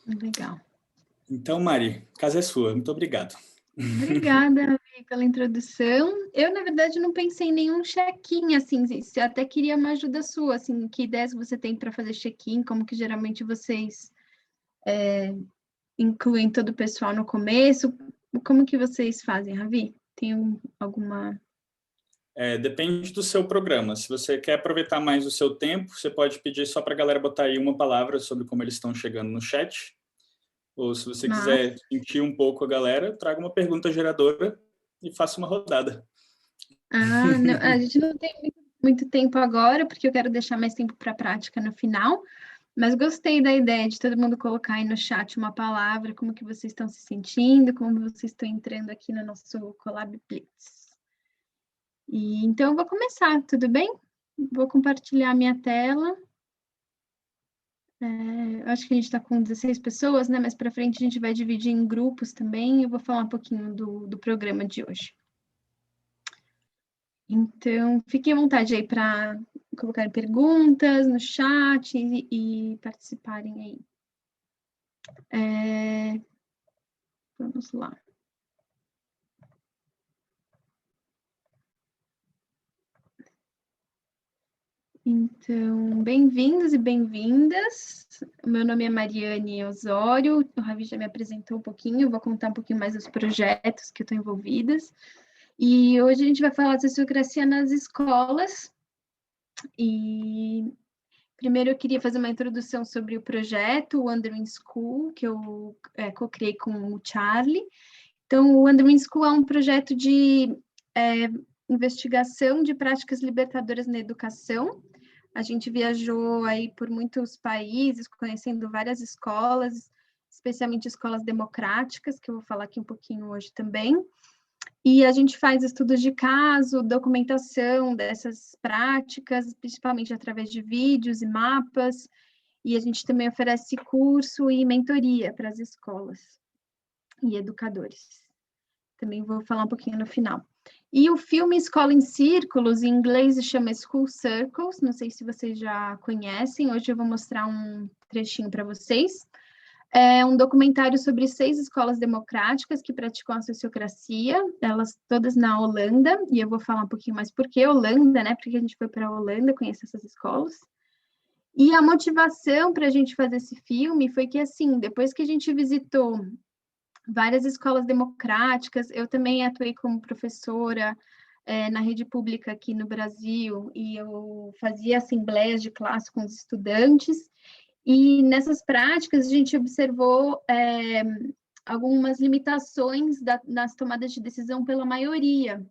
Legal. Então, Mari, a casa é sua. Muito obrigado. Obrigada, Ravi, pela introdução. Eu, na verdade, não pensei em nenhum check-in, assim, eu até queria uma ajuda sua, assim, que ideias você tem para fazer check-in, como que geralmente vocês incluem todo o pessoal no começo, como que vocês fazem, Ravi? Tem alguma... Depende do seu programa. Se você quer aproveitar mais o seu tempo, você pode pedir só para a galera botar aí uma palavra sobre como eles estão chegando no chat. Ou se você quiser sentir um pouco a galera, traga uma pergunta geradora e faça uma rodada. Não, a gente não tem muito tempo agora, porque eu quero deixar mais tempo para a prática no final, mas gostei da ideia de todo mundo colocar aí no chat uma palavra, como que vocês estão se sentindo, como vocês estão entrando aqui no nosso Collab Blitz. E então eu vou começar, tudo bem? Vou compartilhar a minha tela. Acho que a gente está com 16 pessoas, né? Mas para frente a gente vai dividir em grupos também. Eu vou falar um pouquinho do programa de hoje. Então, fiquem à vontade aí para colocarem perguntas no chat e participarem aí. Vamos lá. Então, bem-vindos e bem-vindas. O meu nome é Mariane Osório, o Ravi já me apresentou um pouquinho, eu vou contar um pouquinho mais dos projetos que eu estou envolvidas. E hoje a gente vai falar de sociocracia nas escolas. E primeiro eu queria fazer uma introdução sobre o projeto, o Wandering School, que eu co-criei com o Charlie. Então, o Wandering School é um projeto de investigação de práticas libertadoras na educação. A gente viajou aí por muitos países, conhecendo várias escolas, especialmente escolas democráticas, que eu vou falar aqui um pouquinho hoje também. E a gente faz estudos de caso, documentação dessas práticas, principalmente através de vídeos e mapas, e a gente também oferece curso e mentoria para as escolas e educadores. Também vou falar um pouquinho no final. E o filme Escola em Círculos, em inglês se chama School Circles, não sei se vocês já conhecem, hoje eu vou mostrar um trechinho para vocês. É um documentário sobre 6 escolas democráticas que praticam a sociocracia, elas todas na Holanda, e eu vou falar um pouquinho mais por que Holanda, né? Porque a gente foi para a Holanda conhecer essas escolas. E a motivação para a gente fazer esse filme foi que, assim, depois que a gente visitou várias escolas democráticas, eu também atuei como professora na rede pública aqui no Brasil, e eu fazia assembleias de classe com os estudantes, e nessas práticas a gente observou algumas limitações nas tomadas de decisão pela maioria.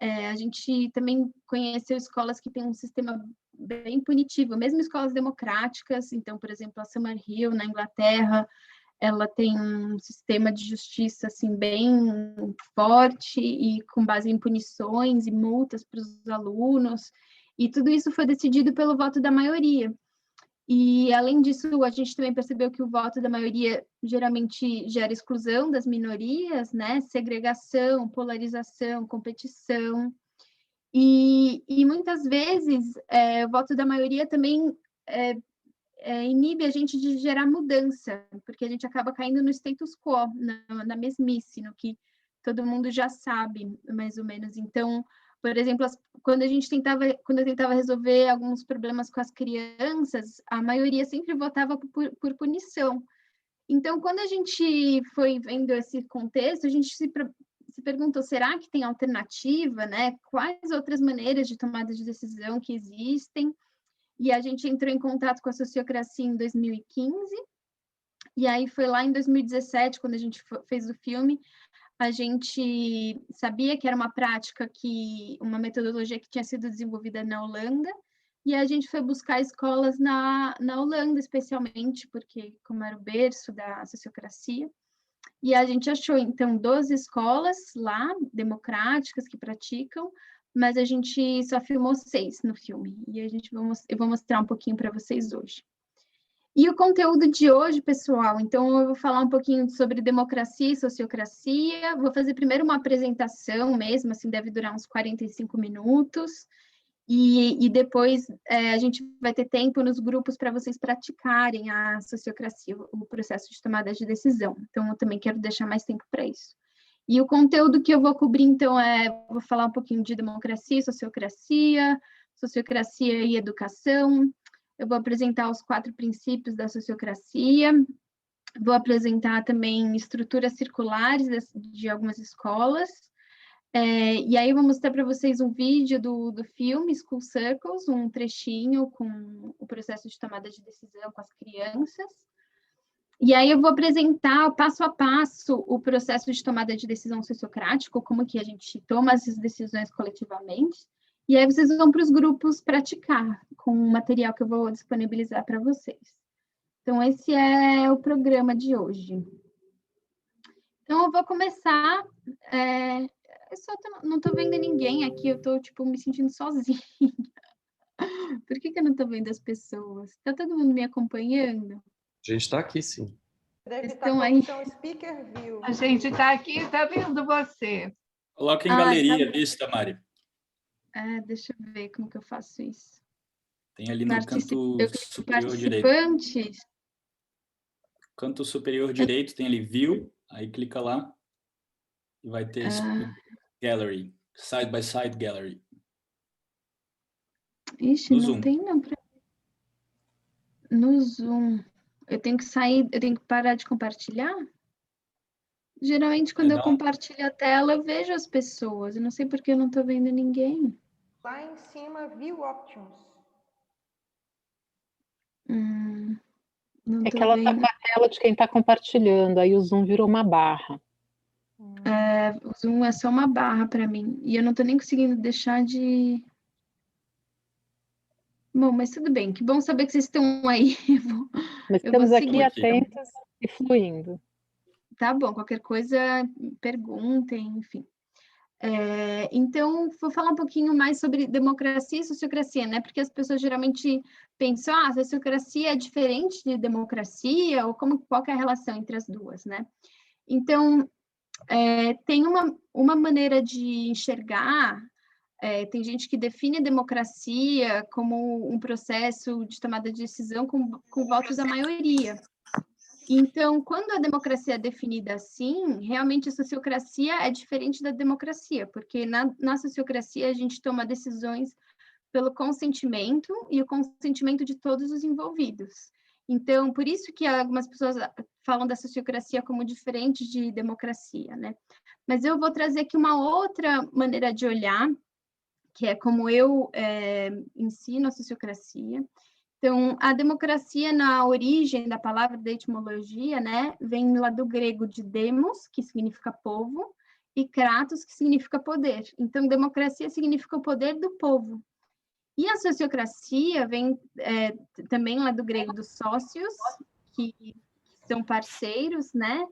A gente também conheceu escolas que têm um sistema bem punitivo, mesmo escolas democráticas, então, por exemplo, a Summerhill, na Inglaterra, ela tem um sistema de justiça assim bem forte e com base em punições e multas para os alunos, e tudo isso foi decidido pelo voto da maioria. E, além disso, a gente também percebeu que o voto da maioria geralmente gera exclusão das minorias, né? Segregação, polarização, competição. E muitas vezes, o voto da maioria também inibe a gente de gerar mudança, porque a gente acaba caindo no status quo, na mesmice, no que todo mundo já sabe, mais ou menos. Então, por exemplo, quando eu tentava resolver alguns problemas com as crianças, a maioria sempre votava por punição. Então, quando a gente foi vendo esse contexto, a gente se perguntou, será que tem alternativa, né? Quais outras maneiras de tomada de decisão que existem? E a gente entrou em contato com a sociocracia em 2015, e aí foi lá em 2017, quando a gente fez o filme, a gente sabia que era uma prática, uma metodologia que tinha sido desenvolvida na Holanda, e a gente foi buscar escolas na Holanda, especialmente, porque como era o berço da sociocracia, e a gente achou, então, 12 escolas lá, democráticas, que praticam, mas a gente só filmou 6 no filme, e eu vou mostrar um pouquinho para vocês hoje. E o conteúdo de hoje, pessoal, então eu vou falar um pouquinho sobre democracia e sociocracia, vou fazer primeiro uma apresentação mesmo, assim, deve durar uns 45 minutos, E depois a gente vai ter tempo nos grupos para vocês praticarem a sociocracia, o processo de tomada de decisão. Então, eu também quero deixar mais tempo para isso. E o conteúdo que eu vou cobrir, então, vou falar um pouquinho de democracia e sociocracia e educação. Eu vou apresentar os 4 princípios da sociocracia. Vou apresentar também estruturas circulares de algumas escolas. E aí eu vou mostrar para vocês um vídeo do filme School Circles, um trechinho com o processo de tomada de decisão com as crianças. E aí eu vou apresentar passo a passo o processo de tomada de decisão sociocrático, como que a gente toma essas decisões coletivamente. E aí vocês vão para os grupos praticar com o material que eu vou disponibilizar para vocês. Então, esse é o programa de hoje. Então, eu vou começar... eu só não estou vendo ninguém aqui, eu estou, tipo, me sentindo sozinha. Por que eu não estou vendo as pessoas? Está todo mundo me acompanhando? A gente está aqui, sim. Deve estar com a opção Speaker View. A gente está aqui e está vendo você. Coloca em galeria, vista, Mari. Deixa eu ver como que eu faço isso. Tem ali no canto superior direito. Canto superior direito tem ali View, aí clica lá e vai ter Gallery, Side by Side Gallery. Ixi, não tem não. No Zoom. Eu tenho que sair, eu tenho que parar de compartilhar? Geralmente, quando eu compartilho a tela, eu vejo as pessoas. Eu não sei porque eu não estou vendo ninguém. Lá em cima, View Options. É que ela está com a tela de quem está compartilhando, aí o Zoom virou uma barra. O Zoom é só uma barra para mim. E eu não estou nem conseguindo deixar de... Bom, mas tudo bem. Que bom saber que vocês estão aí. Mas estamos aqui atentos e fluindo. Tá bom, qualquer coisa, perguntem, enfim. Então, vou falar um pouquinho mais sobre democracia e sociocracia, né? Porque as pessoas geralmente pensam, a sociocracia é diferente de democracia, ou qual que é a relação entre as duas, né? Então, tem uma maneira de enxergar, tem gente que define a democracia como um processo de tomada de decisão com votos da maioria. Então, quando a democracia é definida assim, realmente a sociocracia é diferente da democracia, porque na sociocracia a gente toma decisões pelo consentimento e o consentimento de todos os envolvidos. Então, por isso que algumas pessoas falam da sociocracia como diferente de democracia, né? Mas eu vou trazer aqui uma outra maneira de olhar, que é como eu ensino a sociocracia. Então, a democracia, na origem da palavra, da etimologia, né, vem lá do grego de demos, que significa povo, e kratos, que significa poder. Então, democracia significa o poder do povo. E a sociocracia vem também lá do grego dos sócios, que são parceiros, né,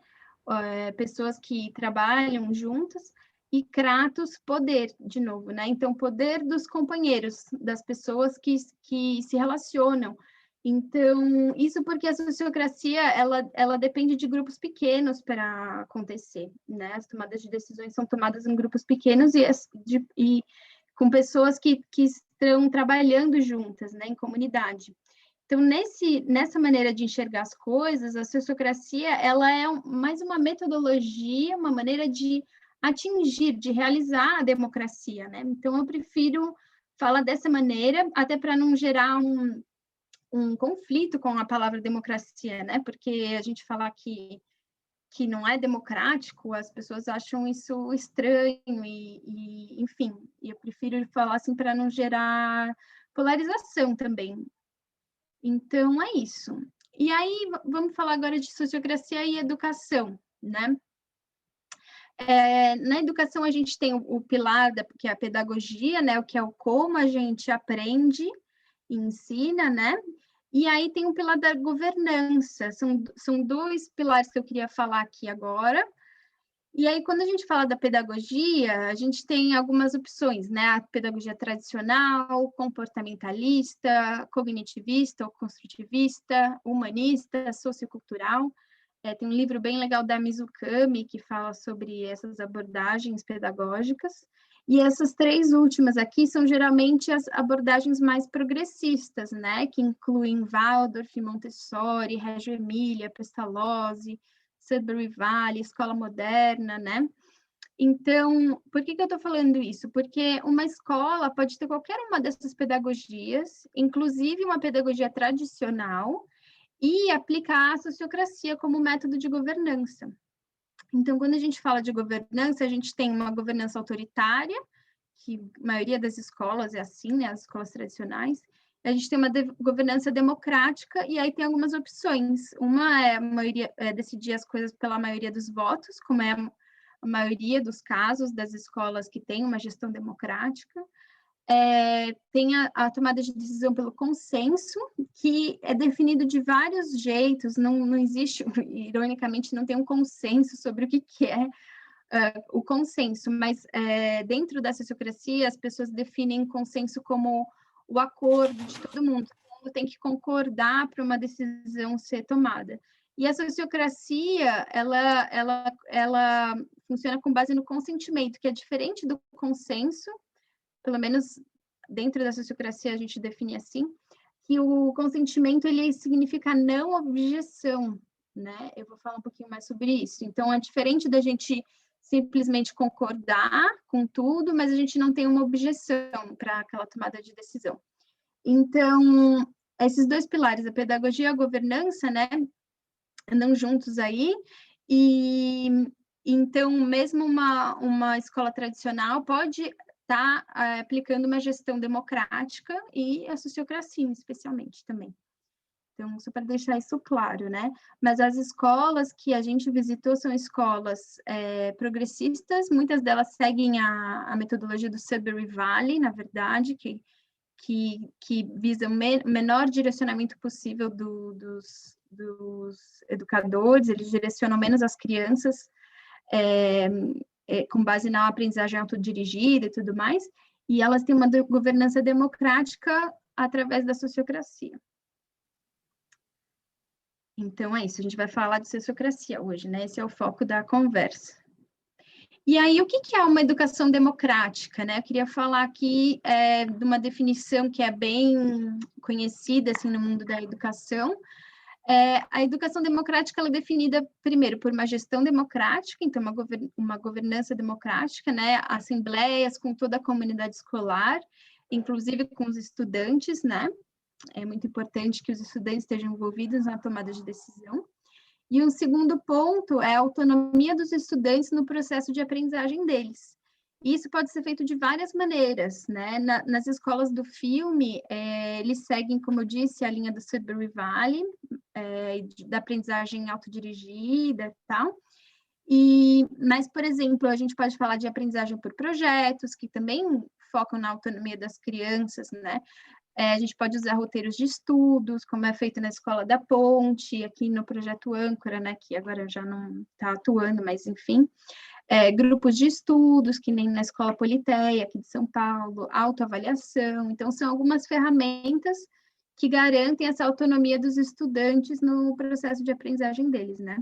pessoas que trabalham juntas, e kratos, poder, de novo, né? Então, poder dos companheiros, das pessoas que se relacionam. Então, isso porque a sociocracia, ela depende de grupos pequenos para acontecer, né? As tomadas de decisões são tomadas em grupos pequenos e com pessoas que estão trabalhando juntas, né? Em comunidade. Então, nessa maneira de enxergar as coisas, a sociocracia, ela é mais uma metodologia, uma maneira de atingir, de realizar a democracia, né? Então, eu prefiro falar dessa maneira, até para não gerar um conflito com a palavra democracia, né? Porque a gente falar que não é democrático, as pessoas acham isso estranho enfim, eu prefiro falar assim para não gerar polarização também. Então, é isso. E aí, vamos falar agora de sociocracia e educação, né? Na educação, a gente tem o pilar, que é a pedagogia, né? O que é o como a gente aprende e ensina, né? E aí tem o pilar da governança. São 2 pilares que eu queria falar aqui agora. E aí, quando a gente fala da pedagogia, a gente tem algumas opções, né? A pedagogia tradicional, comportamentalista, cognitivista ou construtivista, humanista, sociocultural. Tem um livro bem legal da Mizukami, que fala sobre essas abordagens pedagógicas. E essas 3 últimas aqui são geralmente as abordagens mais progressistas, né? Que incluem Waldorf, Montessori, Reggio Emilia, Pestalozzi, Sudbury Valley, Escola Moderna, né? Então, por que eu estou falando isso? Porque uma escola pode ter qualquer uma dessas pedagogias, inclusive uma pedagogia tradicional, e aplicar a sociocracia como método de governança. Então, quando a gente fala de governança, a gente tem uma governança autoritária, que a maioria das escolas é assim, né, as escolas tradicionais. A gente tem uma governança democrática, e aí tem algumas opções. Uma é decidir as coisas pela maioria dos votos, como é a maioria dos casos das escolas que têm uma gestão democrática. Tem a tomada de decisão pelo consenso, que é definido de vários jeitos, não existe, ironicamente, não tem um consenso sobre o que é o consenso, mas dentro da sociocracia, as pessoas definem consenso como o acordo de todo mundo tem que concordar para uma decisão ser tomada. E a sociocracia, ela funciona com base no consentimento, que é diferente do consenso, pelo menos dentro da sociocracia a gente define assim, que o consentimento, ele significa não objeção, né? Eu vou falar um pouquinho mais sobre isso. Então, é diferente da gente simplesmente concordar com tudo, mas a gente não tem uma objeção para aquela tomada de decisão. Então, esses 2 pilares, a pedagogia e a governança, né, andam juntos aí, e então, mesmo uma escola tradicional pode estar aplicando uma gestão democrática e a sociocracia, especialmente, também. Então, só para deixar isso claro, né? Mas as escolas que a gente visitou são escolas progressistas, muitas delas seguem a metodologia do Sudbury Valley, na verdade, que visa o menor direcionamento possível dos educadores, eles direcionam menos as crianças, com base na aprendizagem autodirigida e tudo mais, e elas têm uma governança democrática através da sociocracia. Então, é isso, a gente vai falar de sociocracia hoje, né? Esse é o foco da conversa. E aí, o que é uma educação democrática, né? Eu queria falar aqui de uma definição que é bem conhecida, assim, no mundo da educação. A educação democrática, ela é definida, primeiro, por uma gestão democrática, então, uma governança democrática, né? Assembleias com toda a comunidade escolar, inclusive com os estudantes, né? É muito importante que os estudantes estejam envolvidos na tomada de decisão. E um segundo ponto é a autonomia dos estudantes no processo de aprendizagem deles. Isso pode ser feito de várias maneiras, né? Nas escolas do filme, eles seguem, como eu disse, a linha do Sudbury Valley, da aprendizagem autodirigida e tal. Mas, por exemplo, a gente pode falar de aprendizagem por projetos, que também focam na autonomia das crianças, né? A gente pode usar roteiros de estudos, como é feito na Escola da Ponte, aqui no Projeto Âncora, né, que agora já não está atuando, mas enfim. Grupos de estudos, que nem na Escola Politeia, aqui de São Paulo, autoavaliação. Então, são algumas ferramentas que garantem essa autonomia dos estudantes no processo de aprendizagem deles, né?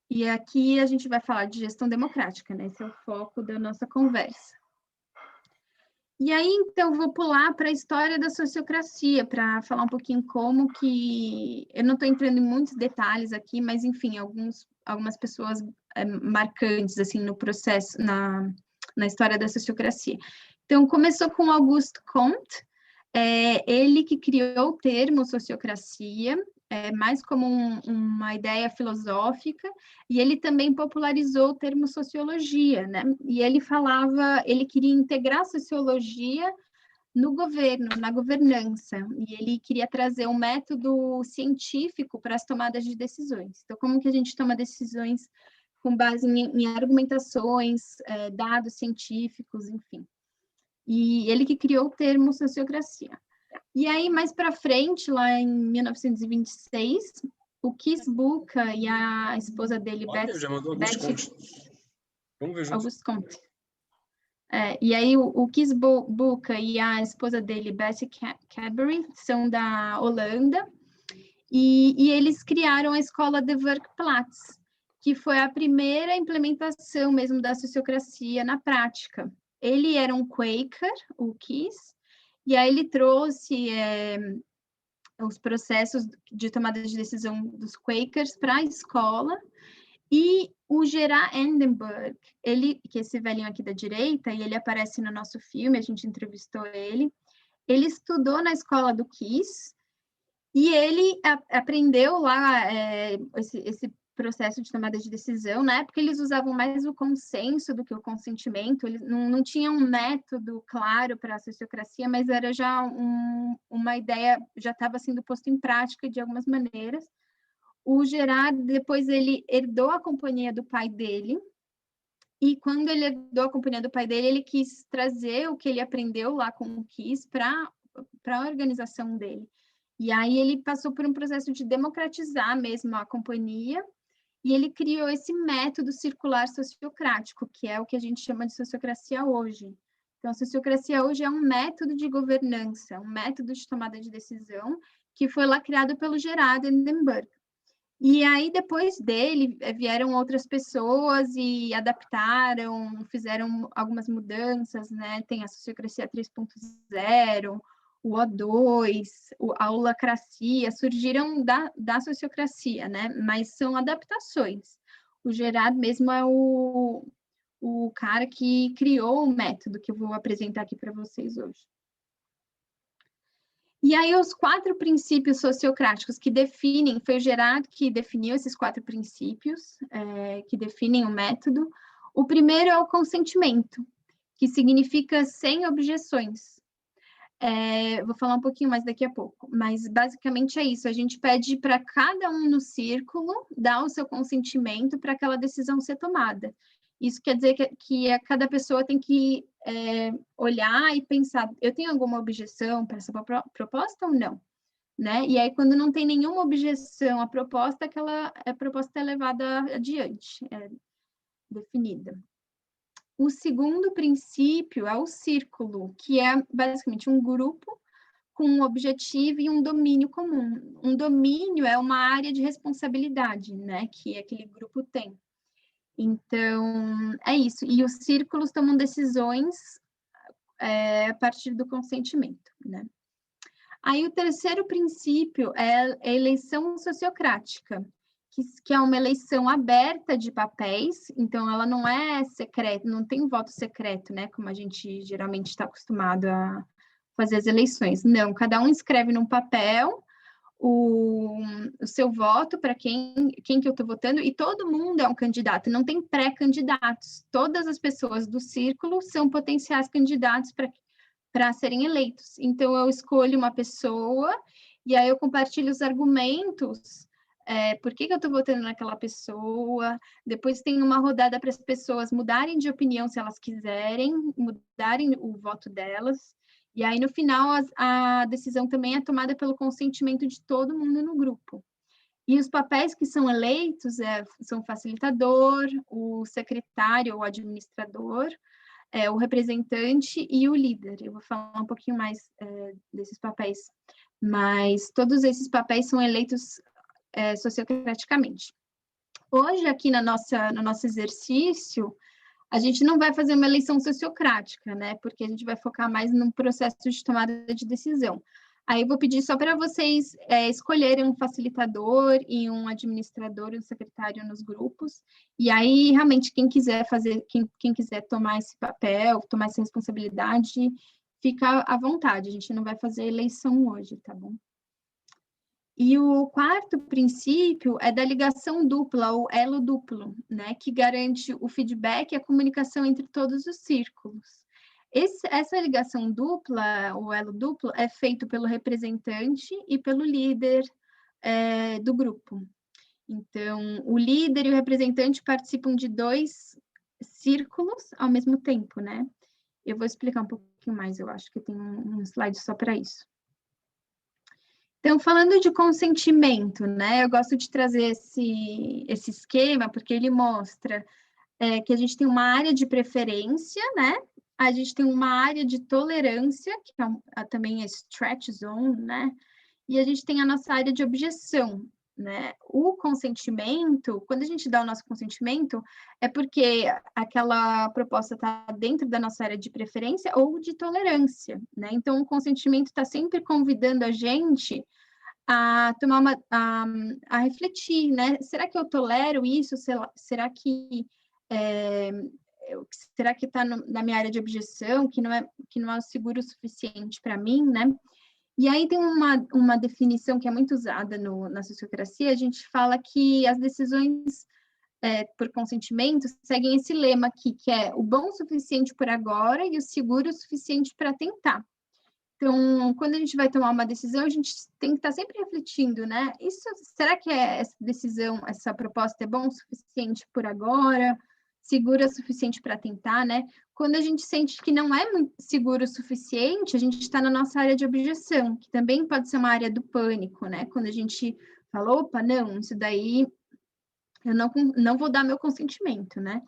E aqui a gente vai falar de gestão democrática, né? Esse é o foco da nossa conversa. E aí, então, vou pular para a história da sociocracia, para falar um pouquinho como que... Eu não estou entrando em muitos detalhes aqui, mas, enfim, algumas pessoas marcantes, assim, no processo, na história da sociocracia. Então, começou com Auguste Comte, ele que criou o termo sociocracia, mais como uma ideia filosófica, e ele também popularizou o termo sociologia, né? E ele queria integrar a sociologia no governo, na governança, e ele queria trazer um método científico para as tomadas de decisões. Então, como que a gente toma decisões com base em argumentações, dados científicos, enfim. E ele que criou o termo sociocracia. E aí, mais para frente, lá em 1926, o Kees Buca e a esposa dele, Já mandou Auguste Comte. Vamos ver junto. Auguste Comte. E aí, o Kees Buca e a esposa dele, Betty Cadbury, são da Holanda, e eles criaram a escola de Werkplaats, que foi a primeira implementação mesmo da sociocracia na prática. Ele era um Quaker, o Keyes, e aí ele trouxe os processos de tomada de decisão dos Quakers para a escola, e o Gerard Endenburg, que é esse velhinho aqui da direita, e ele aparece no nosso filme, a gente entrevistou ele estudou na escola do Keyes, e ele aprendeu lá esse processo de tomada de decisão, né? Porque eles usavam mais o consenso do que o consentimento, eles não tinham um método claro para a sociocracia, mas era já uma ideia, já estava sendo posto em prática de algumas maneiras. O Gerard, depois ele herdou a companhia do pai dele, e quando ele herdou a companhia do pai dele, ele quis trazer o que ele aprendeu lá com o Keyes para a organização dele. E aí ele passou por um processo de democratizar mesmo a companhia, e ele criou esse método circular sociocrático, que é o que a gente chama de sociocracia hoje. Então, a sociocracia hoje é um método de governança, um método de tomada de decisão, que foi lá criado pelo Gerard Endenburg. E aí, depois dele, vieram outras pessoas e adaptaram, fizeram algumas mudanças, né? Tem a sociocracia 3.0, o O2, a holacracia, surgiram da sociocracia, né? Mas são adaptações. O Gerard mesmo é o cara que criou o método que eu vou apresentar aqui para vocês hoje. E aí, os 4 princípios sociocráticos que definem, foi o Gerard que definiu esses 4 princípios, que definem o método. O primeiro é o consentimento, que significa sem objeções. Vou falar um pouquinho mais daqui a pouco, mas basicamente é isso, a gente pede para cada um no círculo dar o seu consentimento para aquela decisão ser tomada. Isso quer dizer que cada pessoa tem que olhar e pensar, eu tenho alguma objeção para essa proposta ou não? Né? E aí, quando não tem nenhuma objeção à proposta, a proposta é levada adiante, é definida. O segundo princípio é o círculo, que é basicamente um grupo com um objetivo e um domínio comum. Um domínio é uma área de responsabilidade, né, que aquele grupo tem. Então, é isso. E os círculos tomam decisões a partir do consentimento, né? Aí, o terceiro princípio é a eleição sociocrática, que é uma eleição aberta de papéis, então ela não é secreta, não tem um voto secreto, né? Como a gente geralmente está acostumado a fazer as eleições. Não, cada um escreve num papel o seu voto para quem que eu estou votando, e todo mundo é um candidato, não tem pré-candidatos. Todas as pessoas do círculo são potenciais candidatos para serem eleitos. Então, eu escolho uma pessoa, e aí eu compartilho os argumentos, por que eu estou votando naquela pessoa. Depois tem uma rodada para as pessoas mudarem de opinião se elas quiserem, mudarem o voto delas. E aí, no final, a decisão também é tomada pelo consentimento de todo mundo no grupo. E os papéis que são eleitos são o facilitador, o secretário ou administrador, o representante e o líder. Eu vou falar um pouquinho mais desses papéis, mas todos esses papéis são eleitos sociocraticamente. Hoje, aqui no nosso exercício, a gente não vai fazer uma eleição sociocrática, né? Porque a gente vai focar mais no processo de tomada de decisão. Aí eu vou pedir só para vocês escolherem um facilitador e um administrador e um secretário nos grupos. E aí, realmente, quem quiser fazer, quem quiser tomar esse papel, tomar essa responsabilidade, fica à vontade. A gente não vai fazer eleição hoje, tá bom? E o quarto princípio é da ligação dupla, ou elo duplo, né, que garante o feedback e a comunicação entre todos os círculos. Essa ligação dupla, o elo duplo, é feito pelo representante e pelo líder do grupo. Então, o líder e o representante participam de 2 círculos ao mesmo tempo, né? Eu vou explicar um pouquinho mais, eu acho que tem um slide só para isso. Então, falando de consentimento, né, eu gosto de trazer esse esquema, porque ele mostra que a gente tem uma área de preferência, né, a gente tem uma área de tolerância, que também é stretch zone, né, e a gente tem a nossa área de objeção. né? O consentimento, quando a gente dá o nosso consentimento, é porque aquela proposta está dentro da nossa área de preferência ou de tolerância, né? Então, o consentimento está sempre convidando a gente a tomar a refletir, né? Será que eu tolero isso? Será que será que está na minha área de objeção, que não é seguro o suficiente para mim, né? E aí tem uma definição que é muito usada na sociocracia, a gente fala que as decisões por consentimento seguem esse lema aqui, que é o bom o suficiente por agora e o seguro o suficiente para tentar. Então, quando a gente vai tomar uma decisão, a gente tem que estar sempre refletindo, né? Será que essa decisão, essa proposta é bom o suficiente por agora? Segura o suficiente para tentar, né? Quando a gente sente que não é muito seguro o suficiente, a gente está na nossa área de objeção, que também pode ser uma área do pânico, né? Quando a gente fala, opa, não, isso daí eu não vou dar meu consentimento, né?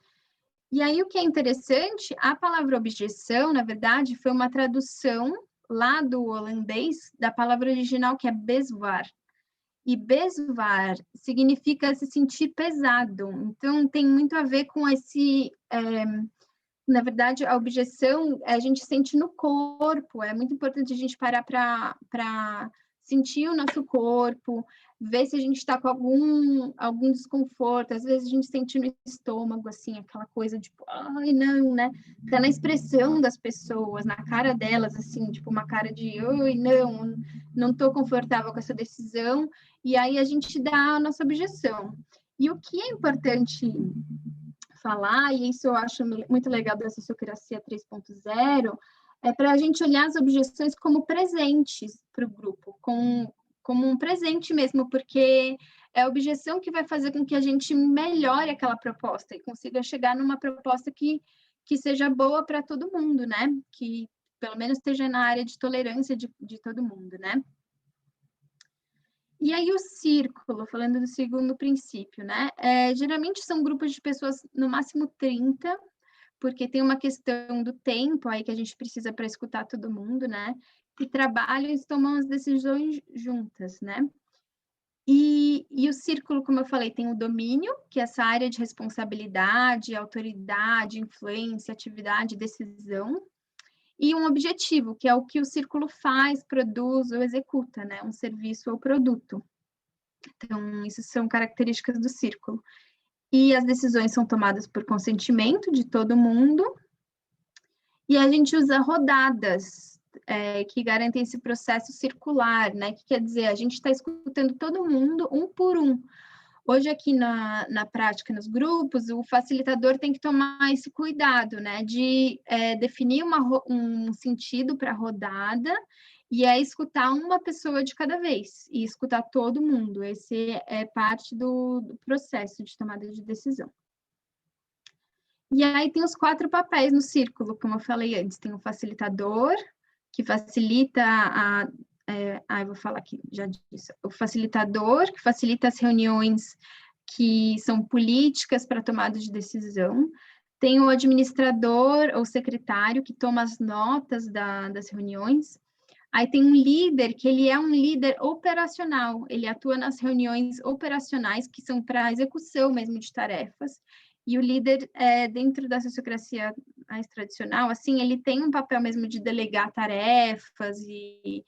E aí, o que é interessante, a palavra objeção, na verdade, foi uma tradução lá do holandês da palavra original, que é bezwaar. E bezwaar significa se sentir pesado. Então, tem muito a ver com esse... na verdade, a objeção a gente sente no corpo. É muito importante a gente parar para sentir o nosso corpo, ver se a gente está com algum desconforto. Às vezes a gente sente no estômago, assim, aquela coisa, tipo, ai, não, né? Tá na expressão das pessoas, na cara delas, assim, tipo, uma cara de, ai, não tô confortável com essa decisão. E aí a gente dá a nossa objeção. E o que é importante falar, e isso eu acho muito legal da sociocracia 3.0, é para a gente olhar as objeções como presentes para o grupo, como um presente mesmo, porque é a objeção que vai fazer com que a gente melhore aquela proposta e consiga chegar numa proposta que seja boa para todo mundo, né? Que pelo menos esteja na área de tolerância de todo mundo, né? E aí o círculo, falando do segundo princípio, né? Geralmente são grupos de pessoas, no máximo 30, porque tem uma questão do tempo aí que a gente precisa para escutar todo mundo, né? Que trabalham e tomam as decisões juntas, né? E o círculo, como eu falei, tem o domínio, que é essa área de responsabilidade, autoridade, influência, atividade, decisão, e um objetivo, que é o que o círculo faz, produz ou executa, né? Um serviço ou produto. Então, isso são características do círculo. E as decisões são tomadas por consentimento de todo mundo. E a gente usa rodadas, que garantem esse processo circular, né? Que quer dizer, a gente está escutando todo mundo, um por um. Hoje, aqui na prática, nos grupos, o facilitador tem que tomar esse cuidado, né? De definir um sentido para a rodada e escutar uma pessoa de cada vez, e escutar todo mundo. Esse é parte do processo de tomada de decisão. E aí tem os 4 papéis no círculo, como eu falei antes. Tem o facilitador, que facilita eu vou falar aqui, já disse. O facilitador, que facilita as reuniões que são políticas para tomada de decisão. Tem o administrador ou secretário, que toma as notas das reuniões. Aí tem um líder, que ele é um líder operacional. Ele atua nas reuniões operacionais, que são para execução mesmo de tarefas. E o líder, dentro da sociocracia mais tradicional, assim, ele tem um papel mesmo de delegar tarefas e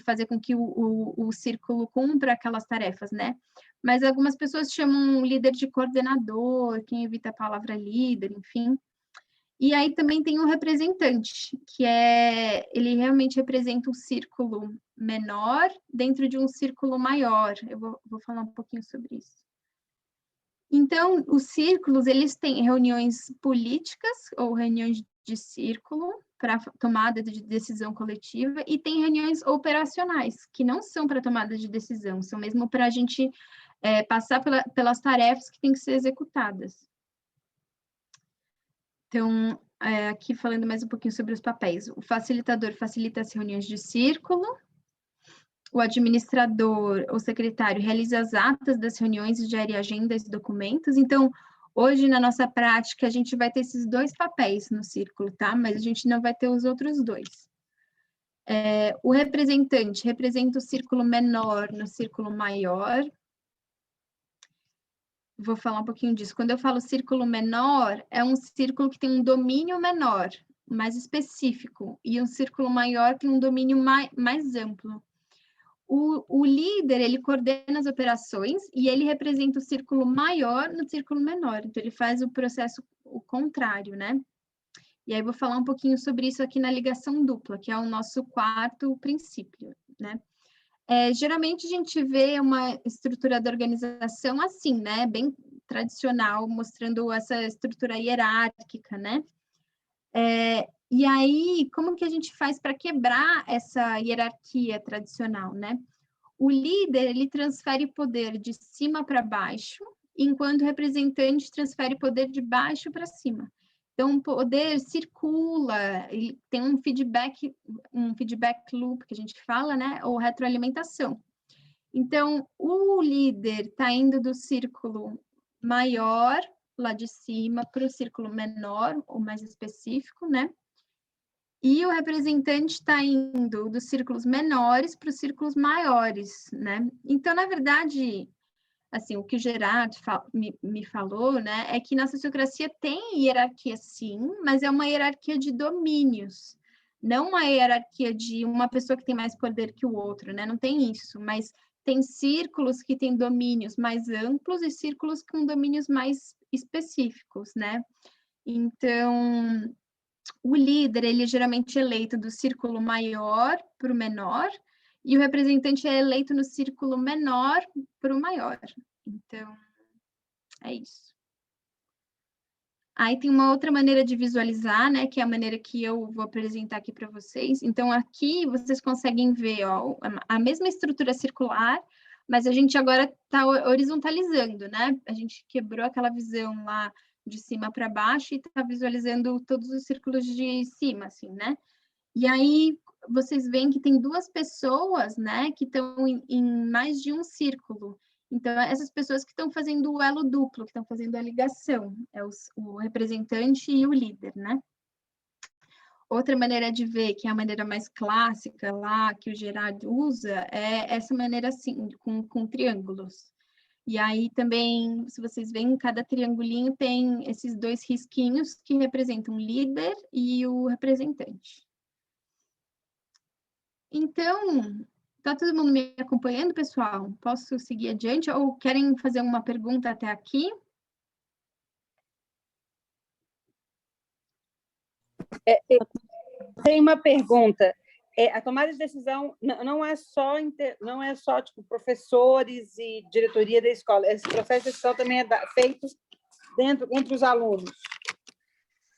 fazer com que o círculo cumpra aquelas tarefas, né? Mas algumas pessoas chamam o líder de coordenador, quem evita a palavra líder, enfim. E aí também tem o representante, que ele realmente representa um círculo menor dentro de um círculo maior. Eu vou falar um pouquinho sobre isso. Então, os círculos, eles têm reuniões políticas ou reuniões de círculo para tomada de decisão coletiva e tem reuniões operacionais, que não são para tomada de decisão, são mesmo para a gente passar pelas tarefas que têm que ser executadas. Então, aqui falando mais um pouquinho sobre os papéis. O facilitador facilita as reuniões de círculo, o administrador ou secretário realiza as atas das reuniões e gere agendas e documentos. Então, hoje, na nossa prática, a gente vai ter esses 2 papéis no círculo, tá? Mas a gente não vai ter os outros 2. O representante representa o círculo menor no círculo maior. vou falar um pouquinho disso. Quando eu falo círculo menor, é um círculo que tem um domínio menor, mais específico, e um círculo maior tem um domínio mais amplo. O líder, ele coordena as operações e ele representa o círculo maior no círculo menor. Então, ele faz o processo o contrário, né? E aí, vou falar um pouquinho sobre isso aqui na ligação dupla, que é o nosso quarto princípio, né? Geralmente, a gente vê uma estrutura da organização assim, né? Bem tradicional, mostrando essa estrutura hierárquica, né? E aí, como que a gente faz para quebrar essa hierarquia tradicional, né? O líder, ele transfere poder de cima para baixo, enquanto o representante transfere poder de baixo para cima. Então, o poder circula, ele tem um feedback loop, que a gente fala, né? Ou retroalimentação. Então, o líder está indo do círculo maior, lá de cima, para o círculo menor, ou mais específico, né? E o representante está indo dos círculos menores para os círculos maiores, né? Então, na verdade, assim, o que o Gerard me falou, né, é que na sociocracia tem hierarquia, sim, mas é uma hierarquia de domínios, não uma hierarquia de uma pessoa que tem mais poder que o outro, né? Não tem isso, mas tem círculos que têm domínios mais amplos e círculos com domínios mais específicos, né? Então, o líder, ele é geralmente eleito do círculo maior para o menor, e o representante é eleito no círculo menor para o maior. Então, é isso. Aí tem uma outra maneira de visualizar, né, que é a maneira que eu vou apresentar aqui para vocês. Então, aqui vocês conseguem ver, ó, a mesma estrutura circular, mas a gente agora está horizontalizando, né? A gente quebrou aquela visão lá de cima para baixo e está visualizando todos os círculos de cima, assim, né? E aí vocês veem que tem duas pessoas, né, que estão em mais de um círculo. Então, essas pessoas que estão fazendo o elo duplo, que estão fazendo a ligação, é o representante e o líder, né? Outra maneira de ver, que é a maneira mais clássica lá, que o Gerard usa, é essa maneira assim, com triângulos. E aí também, se vocês veem, cada triangulinho tem esses dois risquinhos que representam o líder e o representante. Então, tá todo mundo me acompanhando, pessoal? Posso seguir adiante? Ou querem fazer uma pergunta até aqui? Tem uma pergunta. A tomada de decisão não é só tipo professores e diretoria da escola. Esse processo de decisão também é feito entre os alunos.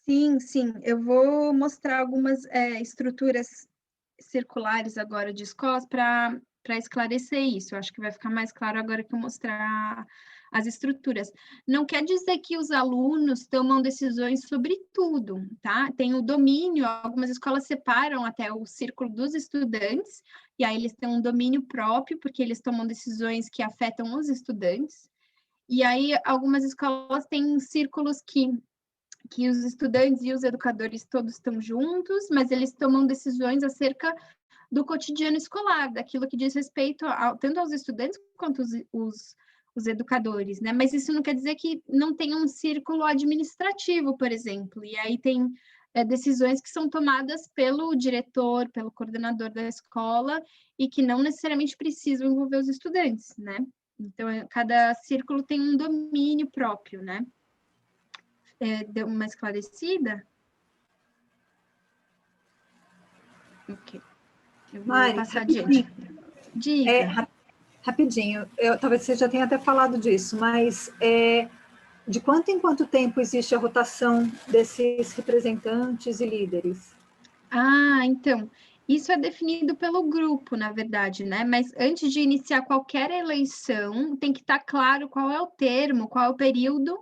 Sim, sim. Eu vou mostrar algumas estruturas circulares agora de escolas para esclarecer isso. Eu acho que vai ficar mais claro agora que eu mostrar as estruturas. Não quer dizer que os alunos tomam decisões sobre tudo, tá? Tem o domínio, algumas escolas separam até o círculo dos estudantes, e aí eles têm um domínio próprio, porque eles tomam decisões que afetam os estudantes. E aí algumas escolas têm círculos que os estudantes e os educadores todos estão juntos, mas eles tomam decisões acerca do cotidiano escolar, daquilo que diz respeito tanto aos estudantes quanto os educadores, né? Mas isso não quer dizer que não tenha um círculo administrativo, por exemplo, e aí tem decisões que são tomadas pelo diretor, pelo coordenador da escola, e que não necessariamente precisam envolver os estudantes, né? Então, cada círculo tem um domínio próprio, né? Deu uma esclarecida? Ok. Eu vou Mari, passar adiante. Diga. Rapidinho, talvez você já tenha até falado disso, mas de quanto em quanto tempo existe a rotação desses representantes e líderes? Então, isso é definido pelo grupo, na verdade, né? Mas antes de iniciar qualquer eleição, tem que estar claro qual é o termo, qual é o período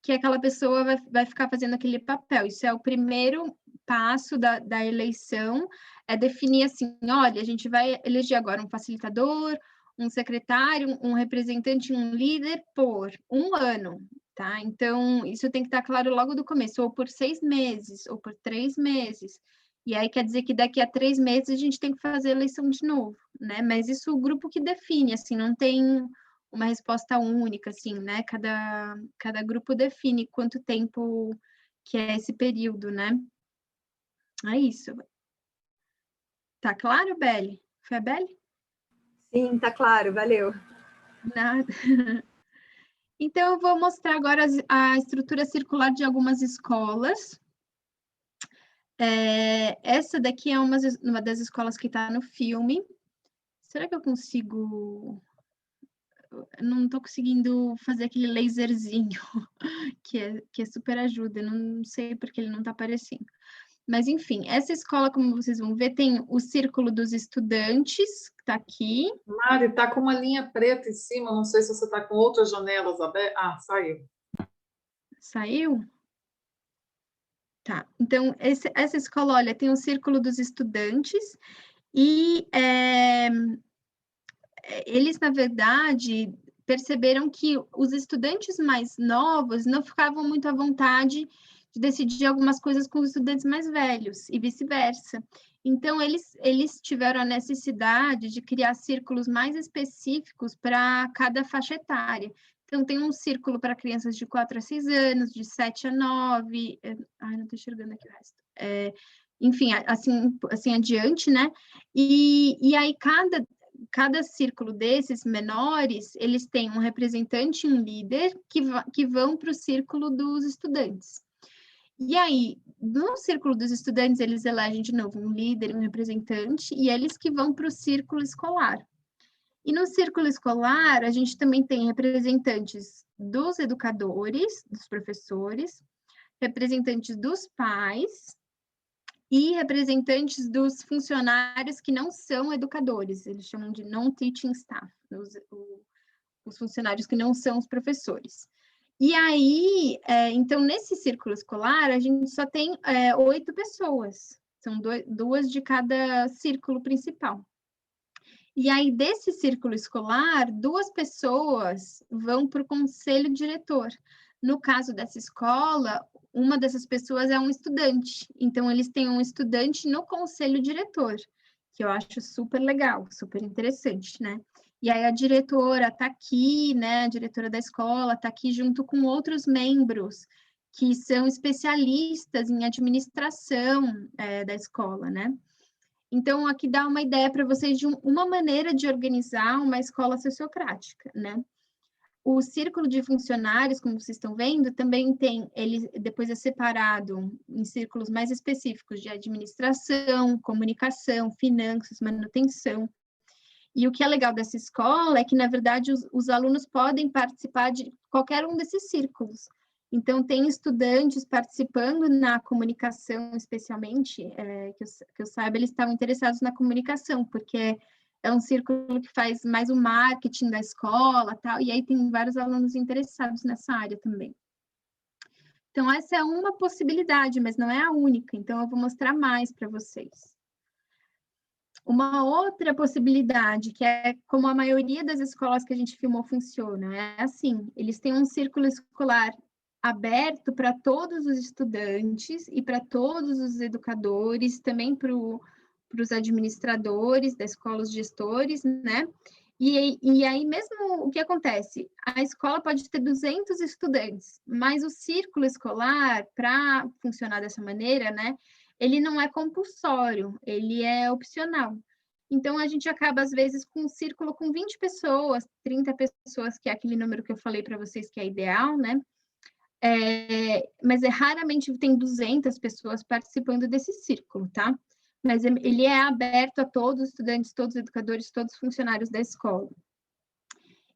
que aquela pessoa vai ficar fazendo aquele papel. Isso é o primeiro passo da eleição, é definir assim, olha, a gente vai eleger agora um facilitador, um secretário, um representante, um líder por 1 ano, tá? Então, isso tem que estar claro logo do começo, ou por 6 meses, ou por 3 meses. E aí quer dizer que daqui a 3 meses a gente tem que fazer a eleição de novo, né? Mas isso o grupo que define, assim, não tem uma resposta única, assim, né? Cada grupo define quanto tempo que é esse período, né? É isso. Tá claro, Beli? Foi a Beli? Sim, tá claro, valeu. Nada. Então, eu vou mostrar agora a estrutura circular de algumas escolas. Essa daqui é uma das escolas que está no filme. Será que eu consigo... Não estou conseguindo fazer aquele laserzinho, que é super ajuda. Não sei porque ele não está aparecendo. Mas, enfim, essa escola, como vocês vão ver, tem o Círculo dos Estudantes, que está aqui. Mari, está com uma linha preta em cima, não sei se você está com outras janelas abertas. Ah, saiu. Saiu? Tá, então, essa escola, olha, tem o Círculo dos Estudantes e eles, na verdade, perceberam que os estudantes mais novos não ficavam muito à vontade de decidir algumas coisas com os estudantes mais velhos e vice-versa. Então, eles tiveram a necessidade de criar círculos mais específicos para cada faixa etária. Então, tem um círculo para crianças de 4 a 6 anos, de 7 a 9... Ai, não estou enxergando aqui o resto. Enfim, assim adiante, né? E aí, cada círculo desses menores, eles têm um representante e um líder que vão para o círculo dos estudantes. E aí, no círculo dos estudantes, eles elegem de novo um líder e um representante, e eles que vão para o círculo escolar. E no círculo escolar, a gente também tem representantes dos educadores, dos professores, representantes dos pais e representantes dos funcionários que não são educadores, eles chamam de non-teaching staff, os funcionários que não são os professores. E aí, então, nesse círculo escolar, a gente só tem 8 pessoas, são 2 de cada círculo principal. E aí, desse círculo escolar, 2 pessoas vão para o conselho diretor. No caso dessa escola, uma dessas pessoas é um estudante. Então, eles têm um estudante no conselho diretor, que eu acho super legal, super interessante, né? E aí, a diretora está aqui, né? A diretora da escola está aqui junto com outros membros que são especialistas em administração da escola, né? Então, aqui dá uma ideia para vocês de uma maneira de organizar uma escola sociocrática, né? O círculo de funcionários, como vocês estão vendo, também tem, ele depois é separado em círculos mais específicos de administração, comunicação, finanças, manutenção. E o que é legal dessa escola é que, na verdade, os alunos podem participar de qualquer um desses círculos. Então, tem estudantes participando na comunicação, especialmente, que eu saiba, eles estavam interessados na comunicação, porque é um círculo que faz mais o marketing da escola, tal, e aí tem vários alunos interessados nessa área também. Então, essa é uma possibilidade, mas não é a única, então eu vou mostrar mais para vocês. Uma outra possibilidade, que é como a maioria das escolas que a gente filmou funciona, é assim, eles têm um círculo escolar aberto para todos os estudantes e para todos os educadores, também para os administradores da escola, os gestores, né? E aí mesmo, o que acontece? A escola pode ter 200 estudantes, mas o círculo escolar, para funcionar dessa maneira, né? Ele não é compulsório, ele é opcional. Então, a gente acaba, às vezes, com um círculo com 20 pessoas, 30 pessoas, que é aquele número que eu falei para vocês que é ideal, né? Mas raramente tem 200 pessoas participando desse círculo, tá? Mas ele é aberto a todos os estudantes, todos os educadores, todos os funcionários da escola.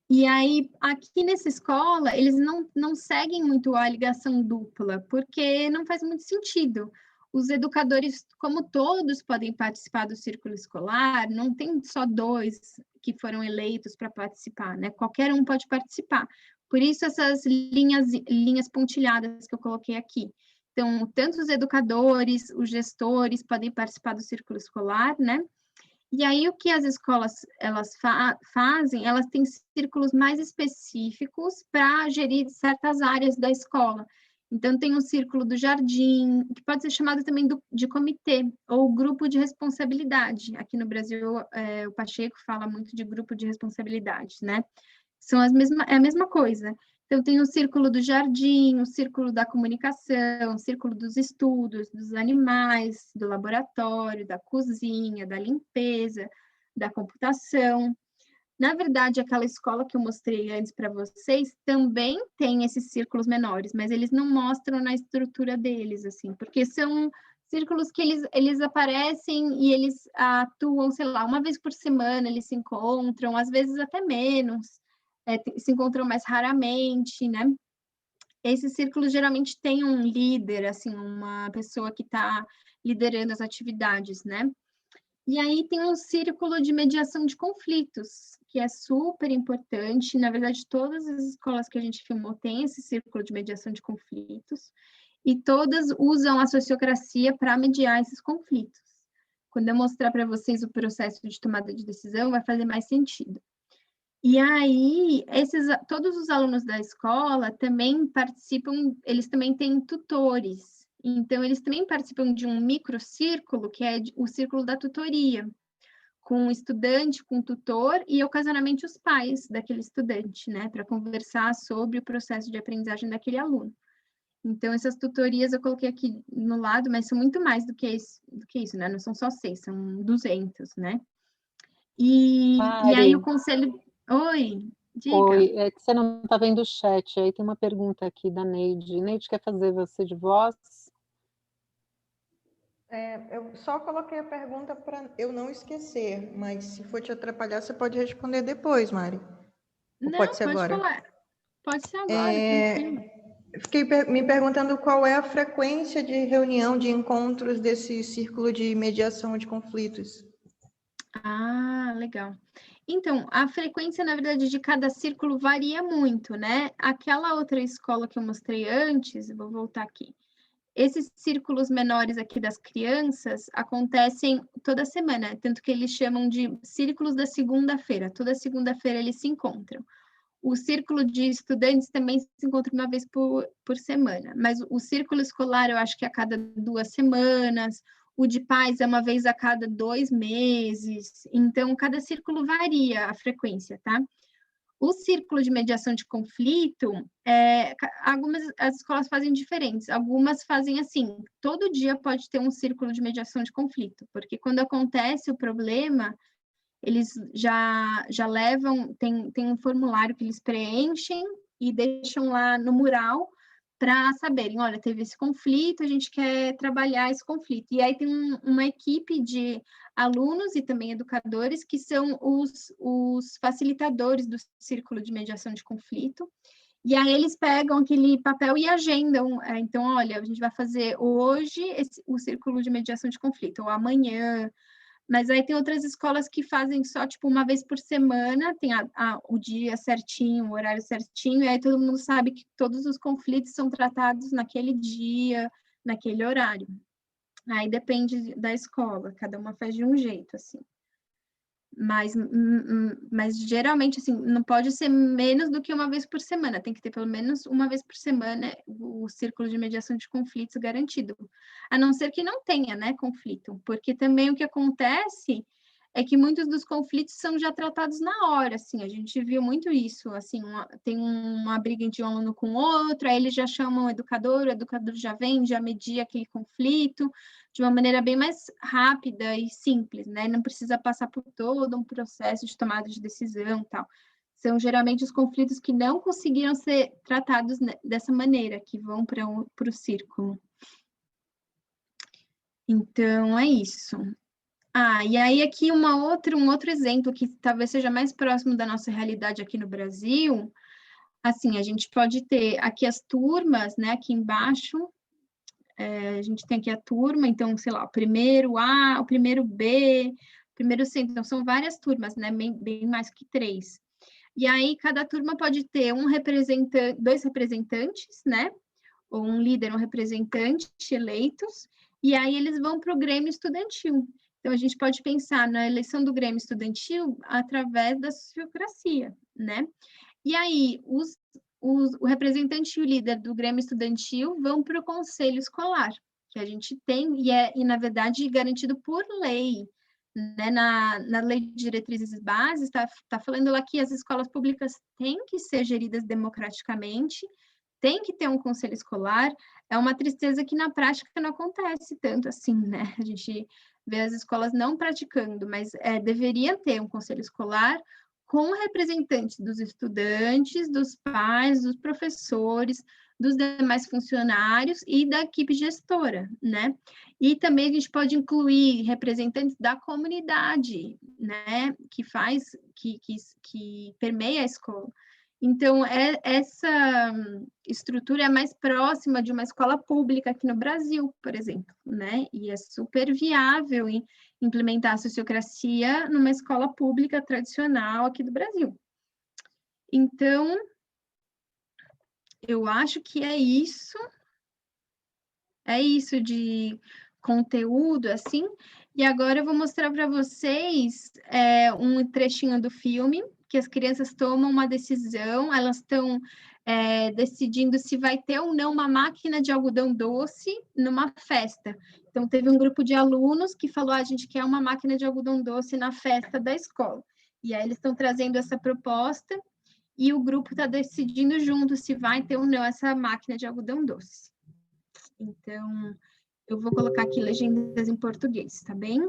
E aí, aqui nessa escola, eles não seguem muito a ligação dupla, porque não faz muito sentido. Os educadores, como todos podem participar do círculo escolar, não tem só 2 que foram eleitos para participar, né? Qualquer um pode participar. Por isso, essas linhas pontilhadas que eu coloquei aqui. Então, tanto os educadores, os gestores podem participar do círculo escolar, né? E aí, o que as escolas fazem, elas têm círculos mais específicos para gerir certas áreas da escola. Então, tem o círculo do jardim, que pode ser chamado também de comitê, ou grupo de responsabilidade. Aqui no Brasil, o Pacheco fala muito de grupo de responsabilidade, né? É a mesma coisa. Então, tem o círculo do jardim, o círculo da comunicação, o círculo dos estudos, dos animais, do laboratório, da cozinha, da limpeza, da computação. Na verdade, aquela escola que eu mostrei antes para vocês também tem esses círculos menores, mas eles não mostram na estrutura deles, assim, porque são círculos que eles aparecem e eles atuam, sei lá, uma vez por semana eles se encontram, às vezes até menos, se encontram mais raramente, né? Esses círculos geralmente têm um líder, assim, uma pessoa que está liderando as atividades, né? E aí tem um círculo de mediação de conflitos, que é super importante. Na verdade, todas as escolas que a gente filmou têm esse círculo de mediação de conflitos, e todas usam a sociocracia para mediar esses conflitos. Quando eu mostrar para vocês o processo de tomada de decisão, vai fazer mais sentido. E aí, todos os alunos da escola também participam, eles também têm tutores. Então, eles também participam de um microcírculo, que é o círculo da tutoria, com o estudante, com o tutor e, ocasionalmente, os pais daquele estudante, né, para conversar sobre o processo de aprendizagem daquele aluno. Então, essas tutorias eu coloquei aqui no lado, mas são muito mais do que isso, né? Não são só 6, são 200, né? E aí o conselho... Oi, diga. Oi, é que você não está vendo o chat, aí tem uma pergunta aqui da Neide. Neide, quer fazer você de voz? Eu só coloquei a pergunta para eu não esquecer, mas se for te atrapalhar, você pode responder depois, Mari. Ou Não, pode ser agora? falar. Pode ser agora, tranquilo. Fiquei me perguntando qual é a frequência de reunião, de encontros desse círculo de mediação de conflitos. Ah, legal. Então, a frequência, na verdade, de cada círculo varia muito, né? Aquela outra escola que eu mostrei antes, vou voltar aqui. Esses círculos menores aqui das crianças acontecem toda semana, tanto que eles chamam de círculos da segunda-feira. Toda segunda-feira eles se encontram. O círculo de estudantes também se encontra uma vez por semana, mas o círculo escolar eu acho que é a cada 2 semanas, o de pais é uma vez a cada 2 meses, então cada círculo varia a frequência, tá? O círculo de mediação de conflito, as escolas fazem diferentes, algumas fazem assim, todo dia pode ter um círculo de mediação de conflito, porque quando acontece o problema, eles já levam, tem um formulário que eles preenchem e deixam lá no mural para saberem, olha, teve esse conflito, a gente quer trabalhar esse conflito. E aí tem uma equipe de alunos e também educadores que são os facilitadores do círculo de mediação de conflito. E aí eles pegam aquele papel e agendam. Então, olha, a gente vai fazer hoje o círculo de mediação de conflito, ou amanhã. Mas aí tem outras escolas que fazem só, tipo, uma vez por semana, tem o dia certinho, o horário certinho, e aí todo mundo sabe que todos os conflitos são tratados naquele dia, naquele horário. Aí depende da escola, cada uma faz de um jeito, assim. Mas geralmente, assim, não pode ser menos do que uma vez por semana, tem que ter pelo menos uma vez por semana o círculo de mediação de conflitos garantido, a não ser que não tenha, né, conflito, porque também o que acontece é que muitos dos conflitos são já tratados na hora, assim, a gente viu muito isso, assim, tem uma briga de um aluno com outro, aí eles já chamam o educador já vem, já media aquele conflito, de uma maneira bem mais rápida e simples, né? Não precisa passar por todo um processo de tomada de decisão e tal. São geralmente os conflitos que não conseguiram ser tratados dessa maneira, que vão para o círculo. Então, é isso. E aí aqui um outro exemplo que talvez seja mais próximo da nossa realidade aqui no Brasil, assim, a gente pode ter aqui as turmas, né, aqui embaixo, a gente tem aqui a turma, então, sei lá, o primeiro A, o primeiro B, o primeiro C, então são várias turmas, né, bem mais que 3. E aí, cada turma pode ter 2 representantes, né, ou um líder, um representante eleitos, e aí eles vão para o Grêmio Estudantil. Então, a gente pode pensar na eleição do Grêmio Estudantil através da sociocracia, né? E aí, o representante e o líder do Grêmio Estudantil vão para o conselho escolar, que a gente tem, e na verdade, garantido por lei. né? Na Lei de Diretrizes Básicas, está falando lá que as escolas públicas têm que ser geridas democraticamente, tem que ter um conselho escolar. É uma tristeza que na prática não acontece tanto assim, né? A gente vê as escolas não praticando, mas deveria ter um conselho escolar com representantes dos estudantes, dos pais, dos professores, dos demais funcionários e da equipe gestora, né? E também a gente pode incluir representantes da comunidade, né? Que permeia a escola. Então, essa estrutura é mais próxima de uma escola pública aqui no Brasil, por exemplo, né? E é super viável em implementar a sociocracia numa escola pública tradicional aqui do Brasil. Então, eu acho que é isso de conteúdo, assim. E agora eu vou mostrar para vocês um trechinho do filme, que as crianças tomam uma decisão, elas estão decidindo se vai ter ou não uma máquina de algodão doce numa festa. Então, teve um grupo de alunos que falou, a gente quer uma máquina de algodão doce na festa da escola. E aí eles estão trazendo essa proposta, e o grupo está decidindo junto se vai ter ou não essa máquina de algodão doce. Então, eu vou colocar aqui legendas em português, tá bem?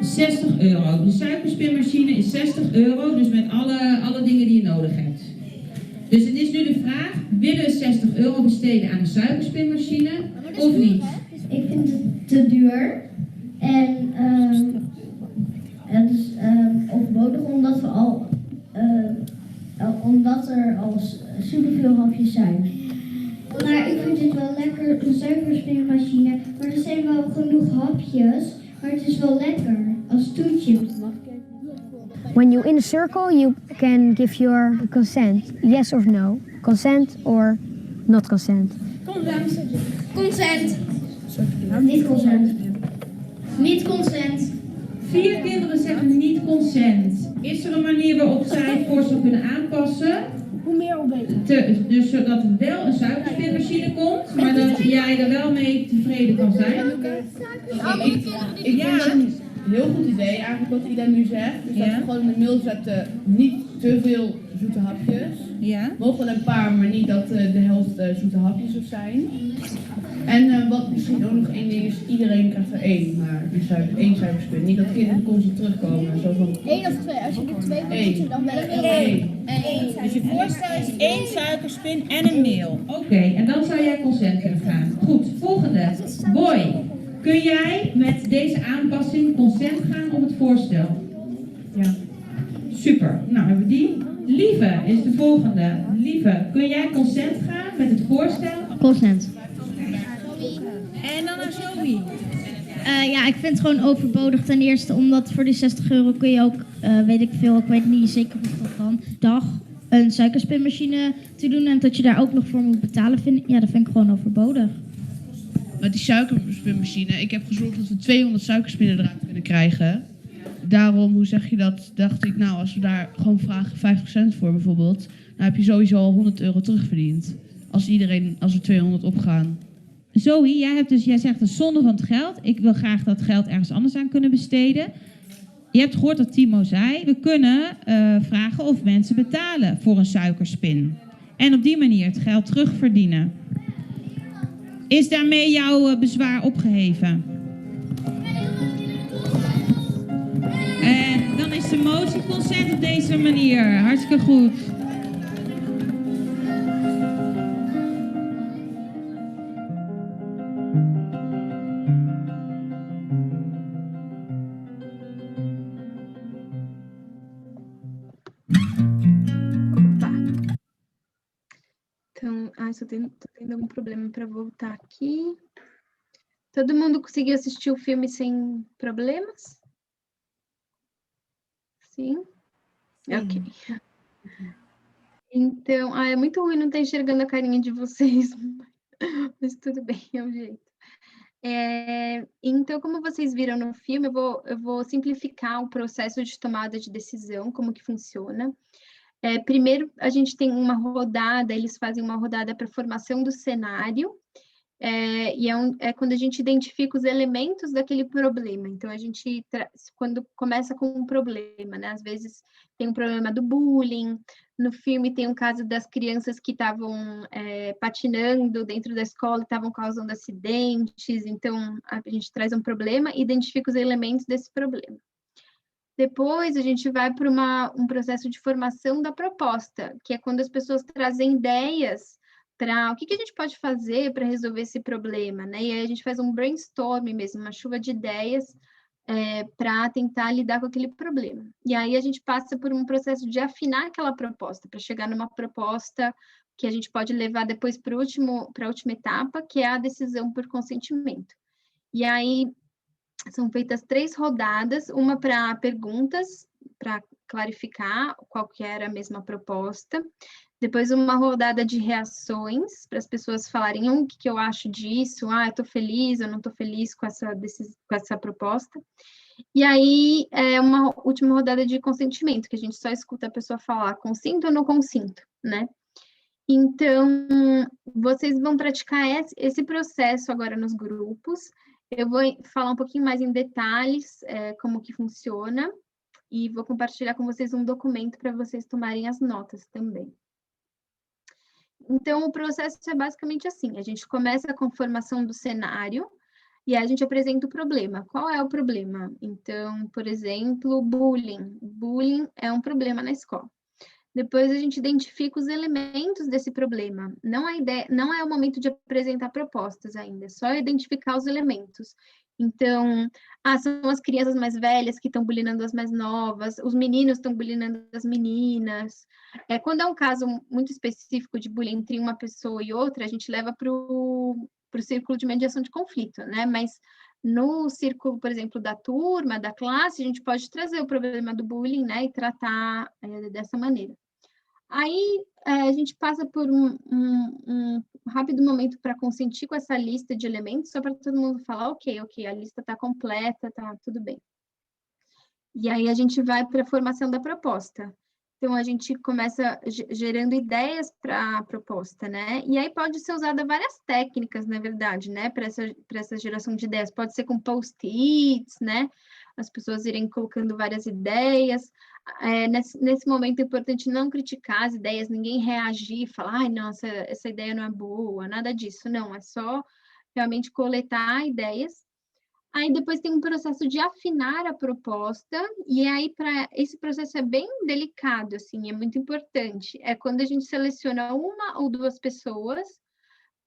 €60. De suikerspinmachine is €60, dus met alle dingen die je nodig hebt. Dus het is nu de vraag, willen we €60 besteden aan de suikerspinmachine of niet? Ik vind het te duur. En het is overbodig omdat omdat er al superveel hapjes zijn. Maar ik vind het wel lekker, een suikerspinmachine. Maar er zijn wel genoeg hapjes. Maar het is wel lekker, als toetje. When you're in a circle, you can give your consent. Yes or no. Consent or not consent. Consent. Consent. Niet consent. Niet consent. 4 kinderen zeggen niet consent. Is er een manier waarop zij het voorstel kunnen aanpassen? Hoe meer, hoe beter. Dus zodat er wel een suikerspinmachine komt, maar dat jij er wel mee tevreden kan zijn. Ik vind het een heel goed idee eigenlijk wat Ida nu zegt. Dus dat we gewoon in de mail zetten, niet te veel zoete hapjes. Ja. Mogen wel een paar, maar niet dat de helft zoete hapjes of zijn. En wat misschien ook nog één ding is, iedereen krijgt er één, maar één suikerspin. Niet dat kinderen constant terugkomen. Zo van, 1 of 2, als je er 2 moet, dan ben je 1. Dus je voorstel is 1 suikerspin en een meel. Oké, en dan zou jij consent kunnen vragen. Goed, volgende. Boy, kun jij met deze aanpassing consent gaan op het voorstel? Ja. Super, nou hebben we die. Lieve is de volgende. Lieve, kun jij consent gaan met het voorstel? Consent. En dan naar Zoe. Ja, ik vind het gewoon overbodig. Ten eerste omdat voor die €60 kun je ook, weet ik veel, ik weet niet zeker of dat kan, dag een suikerspinmachine te doen en dat je daar ook nog voor moet betalen. Dat vind ik gewoon overbodig. met die suikerspinmachine, ik heb gezorgd dat we 200 suikerspinnen eruit kunnen krijgen. Daarom, hoe zeg je dat, dacht ik, nou, als we daar gewoon vragen 50 cent voor bijvoorbeeld, dan heb je sowieso al €100 terugverdiend. Als er 200 opgaan. Zoe, jij zegt een zonde van het geld. Ik wil graag dat geld ergens anders aan kunnen besteden. Je hebt gehoord dat Timo zei, we kunnen vragen of mensen betalen voor een suikerspin. En op die manier het geld terugverdienen. Is daarmee jouw bezwaar opgeheven? En dan is de motie consent op deze manier. Hartstikke goed. Então, só tô tendo algum problema para voltar aqui. Todo mundo conseguiu assistir o filme sem problemas? Sim? Ok. Então, é muito ruim não estar enxergando a carinha de vocês. Mas tudo bem, é o jeito. Então, como vocês viram no filme, eu vou simplificar o processo de tomada de decisão, como que funciona. Primeiro, a gente tem uma rodada, eles fazem uma rodada para formação do cenário, e é quando a gente identifica os elementos daquele problema. Então, a gente, quando começa com um problema, né? Às vezes tem um problema do bullying, no filme tem um caso das crianças que estavam patinando dentro da escola e estavam causando acidentes, então a gente traz um problema e identifica os elementos desse problema. Depois, a gente vai para um processo de formação da proposta, que é quando as pessoas trazem ideias para o que a gente pode fazer para resolver esse problema, né? E aí a gente faz um brainstorming mesmo, uma chuva de ideias para tentar lidar com aquele problema. E aí a gente passa por um processo de afinar aquela proposta, para chegar numa proposta que a gente pode levar depois para a última etapa, que é a decisão por consentimento. E aí são feitas 3 rodadas, uma para perguntas, para clarificar qual que era a mesma proposta, depois uma rodada de reações, para as pessoas falarem o que eu acho disso, eu estou feliz, eu não estou feliz com essa proposta. E aí, uma última rodada de consentimento, que a gente só escuta a pessoa falar, consinto ou não consinto, né? Então, vocês vão praticar esse processo agora nos grupos. Eu vou falar um pouquinho mais em detalhes como que funciona, e vou compartilhar com vocês um documento para vocês tomarem as notas também. Então, o processo é basicamente assim, a gente começa com a formação do cenário, e aí a gente apresenta o problema. Qual é o problema? Então, por exemplo, bullying. Bullying é um problema na escola. Depois a gente identifica os elementos desse problema. Não é o momento de apresentar propostas ainda, é só identificar os elementos. Então, são as crianças mais velhas que estão bullyingando as mais novas, os meninos estão bullyingando as meninas. Quando é um caso muito específico de bullying entre uma pessoa e outra, a gente leva para o círculo de mediação de conflito, né? Mas no círculo, por exemplo, da turma, da classe, a gente pode trazer o problema do bullying, né? E tratar dessa maneira. Aí, a gente passa por um rápido momento para consentir com essa lista de elementos, só para todo mundo falar, ok, a lista está completa, tá tudo bem. E aí, a gente vai para a formação da proposta. Então, a gente começa gerando ideias para a proposta, né? E aí pode ser usada várias técnicas, na verdade, né? Para essa geração de ideias. Pode ser com post-its, né? As pessoas irem colocando várias ideias. Nesse momento é importante não criticar as ideias, ninguém reagir, falar, ai, nossa, essa ideia não é boa, nada disso. Não, é só realmente coletar ideias. Aí depois tem um processo de afinar a proposta, e aí esse processo é bem delicado, assim, é muito importante. É quando a gente seleciona 1 ou 2 pessoas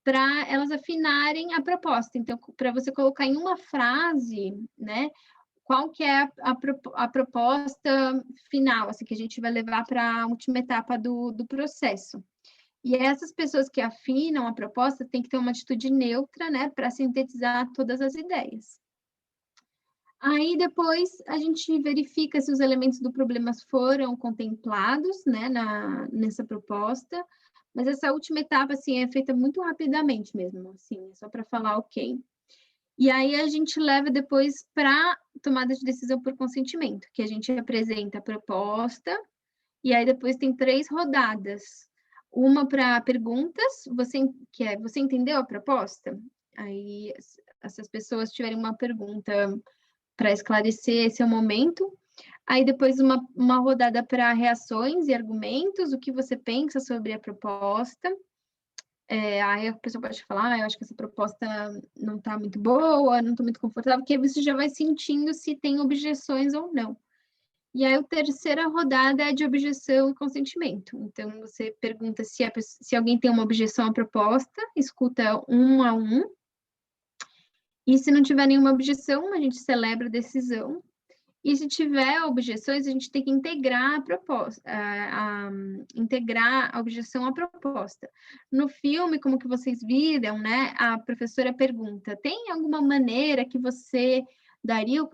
para elas afinarem a proposta. Então, para você colocar em uma frase, né, qual que é a proposta final, assim, que a gente vai levar para a última etapa do processo. E essas pessoas que afinam a proposta têm que ter uma atitude neutra, né, para sintetizar todas as ideias. Aí, depois, a gente verifica se os elementos do problema foram contemplados, né, nessa proposta, mas essa última etapa, assim, é feita muito rapidamente mesmo, assim, só para falar ok. E aí, a gente leva depois para tomada de decisão por consentimento, que a gente apresenta a proposta, e aí depois tem 3 rodadas. Uma para perguntas, você entendeu a proposta? Aí, essas pessoas tiverem uma pergunta para esclarecer esse é o momento. Aí depois uma rodada para reações e argumentos, o que você pensa sobre a proposta. Aí a pessoa pode falar, eu acho que essa proposta não está muito boa, não estou muito confortável, porque aí você já vai sentindo se tem objeções ou não. E aí a terceira rodada é de objeção e consentimento. Então você pergunta se alguém tem uma objeção à proposta, escuta 1 a 1. E se não tiver nenhuma objeção, a gente celebra a decisão. E se tiver objeções, a gente tem que integrar a proposta, integrar a objeção à proposta. No filme, como que vocês viram, né? A professora pergunta: tem alguma maneira que você daria o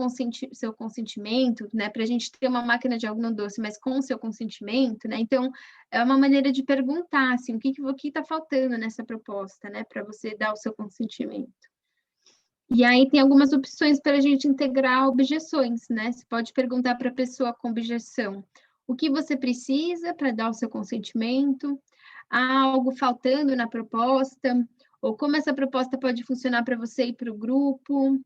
seu consentimento, né, para a gente ter uma máquina de algodão doce, mas com o seu consentimento, né? Então, é uma maneira de perguntar, assim, o que está faltando nessa proposta, né, para você dar o seu consentimento. E aí tem algumas opções para a gente integrar objeções, né? Você pode perguntar para a pessoa com objeção o que você precisa para dar o seu consentimento, há algo faltando na proposta, ou como essa proposta pode funcionar para você e para o grupo.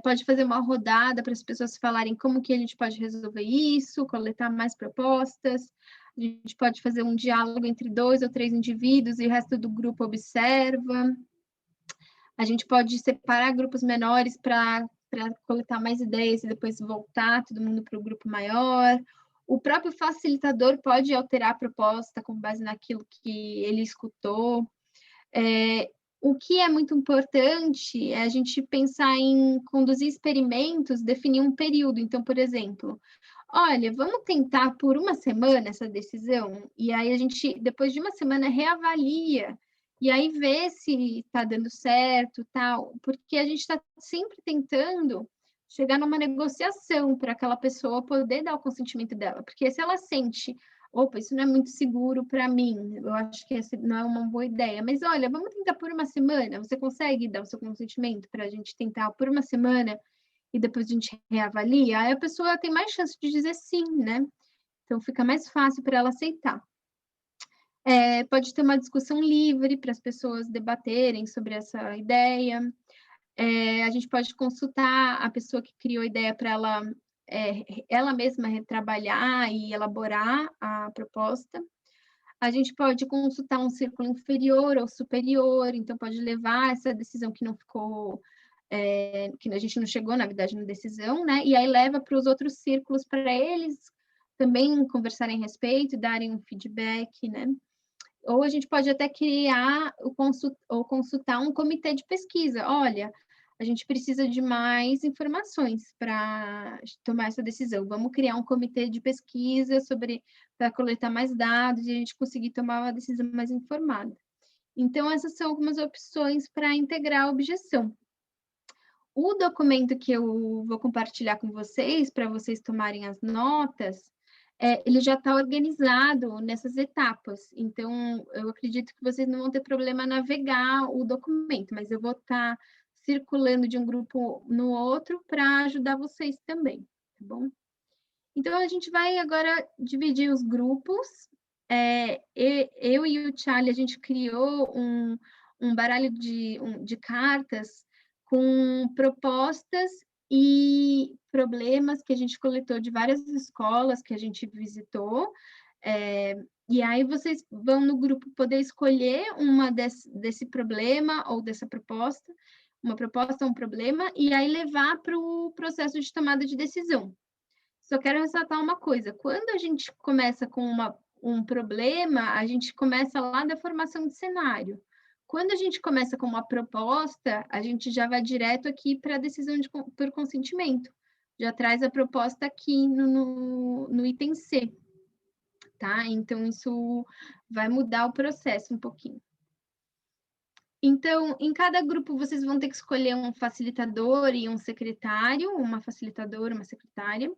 Pode fazer uma rodada para as pessoas falarem como que a gente pode resolver isso, coletar mais propostas. A gente pode fazer um diálogo entre 2 ou 3 indivíduos e o resto do grupo observa. A gente pode separar grupos menores para coletar mais ideias e depois voltar todo mundo para o grupo maior. O próprio facilitador pode alterar a proposta com base naquilo que ele escutou. O que é muito importante é a gente pensar em conduzir experimentos, definir um período. Então, por exemplo, olha, vamos tentar por uma semana essa decisão, e aí a gente, depois de uma semana, reavalia, e aí vê se está dando certo, tal, porque a gente está sempre tentando chegar numa negociação para aquela pessoa poder dar o consentimento dela, porque se ela sente, opa, isso não é muito seguro para mim, eu acho que essa não é uma boa ideia, mas olha, vamos tentar por uma semana, você consegue dar o seu consentimento para a gente tentar por uma semana e depois a gente reavalia? Aí a pessoa tem mais chance de dizer sim, né? Então fica mais fácil para ela aceitar. Pode ter uma discussão livre para as pessoas debaterem sobre essa ideia. A gente pode consultar a pessoa que criou a ideia para ela mesma retrabalhar e elaborar a proposta. A gente pode consultar um círculo inferior ou superior, então pode levar essa decisão que não ficou, que a gente não chegou, na verdade, na decisão, né? E aí leva para os outros círculos para eles também conversarem a respeito, darem um feedback, né? Ou a gente pode até criar ou consultar um comitê de pesquisa. Olha, a gente precisa de mais informações para tomar essa decisão. Vamos criar um comitê de pesquisa para coletar mais dados e a gente conseguir tomar uma decisão mais informada. Então, essas são algumas opções para integrar a objeção. O documento que eu vou compartilhar com vocês, para vocês tomarem as notas, ele já está organizado nessas etapas. Então, eu acredito que vocês não vão ter problema navegar o documento, mas eu vou estar circulando de um grupo no outro para ajudar vocês também, tá bom? Então, a gente vai agora dividir os grupos. Eu e o Charlie, a gente criou um baralho de cartas com propostas e problemas que a gente coletou de várias escolas que a gente visitou. E aí vocês vão no grupo poder escolher uma desse problema ou dessa proposta, uma proposta ou um problema, e aí levar para o processo de tomada de decisão. Só quero ressaltar uma coisa, quando a gente começa com um problema, a gente começa lá da formação de cenário. Quando a gente começa com uma proposta, a gente já vai direto aqui para a decisão por consentimento. Já traz a proposta aqui no item C, tá? Então, isso vai mudar o processo um pouquinho. Então, em cada grupo, vocês vão ter que escolher um facilitador e um secretário, uma facilitadora, uma secretária.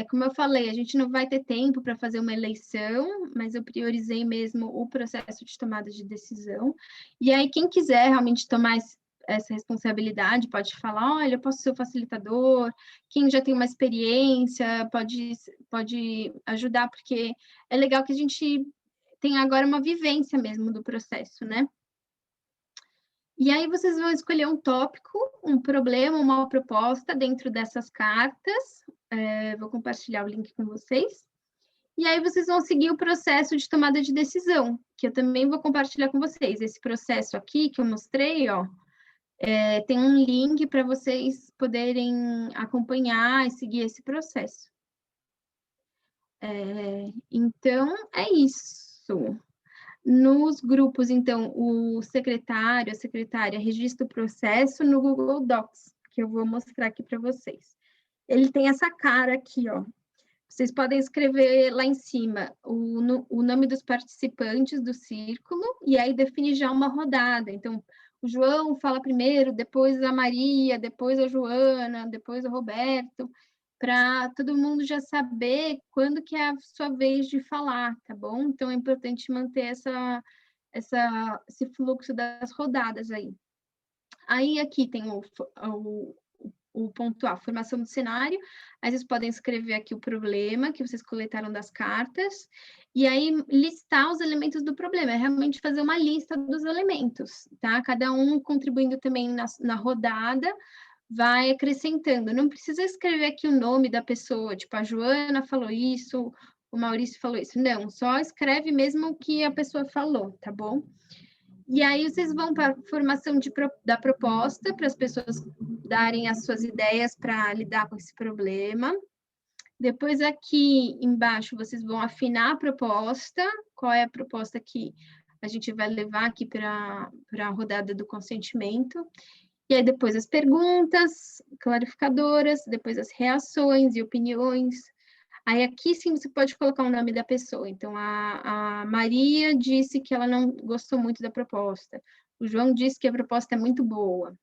Como eu falei, a gente não vai ter tempo para fazer uma eleição, mas eu priorizei mesmo o processo de tomada de decisão. E aí, quem quiser realmente tomar essa responsabilidade, pode falar, olha, eu posso ser o facilitador, quem já tem uma experiência pode ajudar, porque é legal que a gente tenha agora uma vivência mesmo do processo, né? E aí vocês vão escolher um tópico, um problema, uma proposta dentro dessas cartas. Vou compartilhar o link com vocês. E aí vocês vão seguir o processo de tomada de decisão, que eu também vou compartilhar com vocês. Esse processo aqui que eu mostrei, ó, tem um link para vocês poderem acompanhar e seguir esse processo. Então, é isso. Nos grupos, então, o secretário, a secretária registra o processo no Google Docs, que eu vou mostrar aqui para vocês. Ele tem essa cara aqui, ó. Vocês podem escrever lá em cima o nome dos participantes do círculo, e aí definir já uma rodada. Então, o João fala primeiro, depois a Maria, depois a Joana, depois o Roberto, para todo mundo já saber quando que é a sua vez de falar, tá bom? Então é importante manter esse fluxo das rodadas aí. Aí aqui tem o ponto A, formação do cenário. Aí vocês podem escrever aqui o problema que vocês coletaram das cartas, e aí listar os elementos do problema, é realmente fazer uma lista dos elementos, tá? Cada um contribuindo também na rodada, vai acrescentando. Não precisa escrever aqui o nome da pessoa, tipo, a Joana falou isso, o Maurício falou isso. Não, só escreve mesmo o que a pessoa falou, tá bom? E aí vocês vão para a formação da proposta, para as pessoas darem as suas ideias para lidar com esse problema. Depois aqui embaixo vocês vão afinar a proposta, qual é a proposta que a gente vai levar aqui para a rodada do consentimento. E aí depois as perguntas clarificadoras, depois as reações e opiniões. Aí aqui sim você pode colocar o nome da pessoa. Então, a Maria disse que ela não gostou muito da proposta. O João disse que a proposta é muito boa.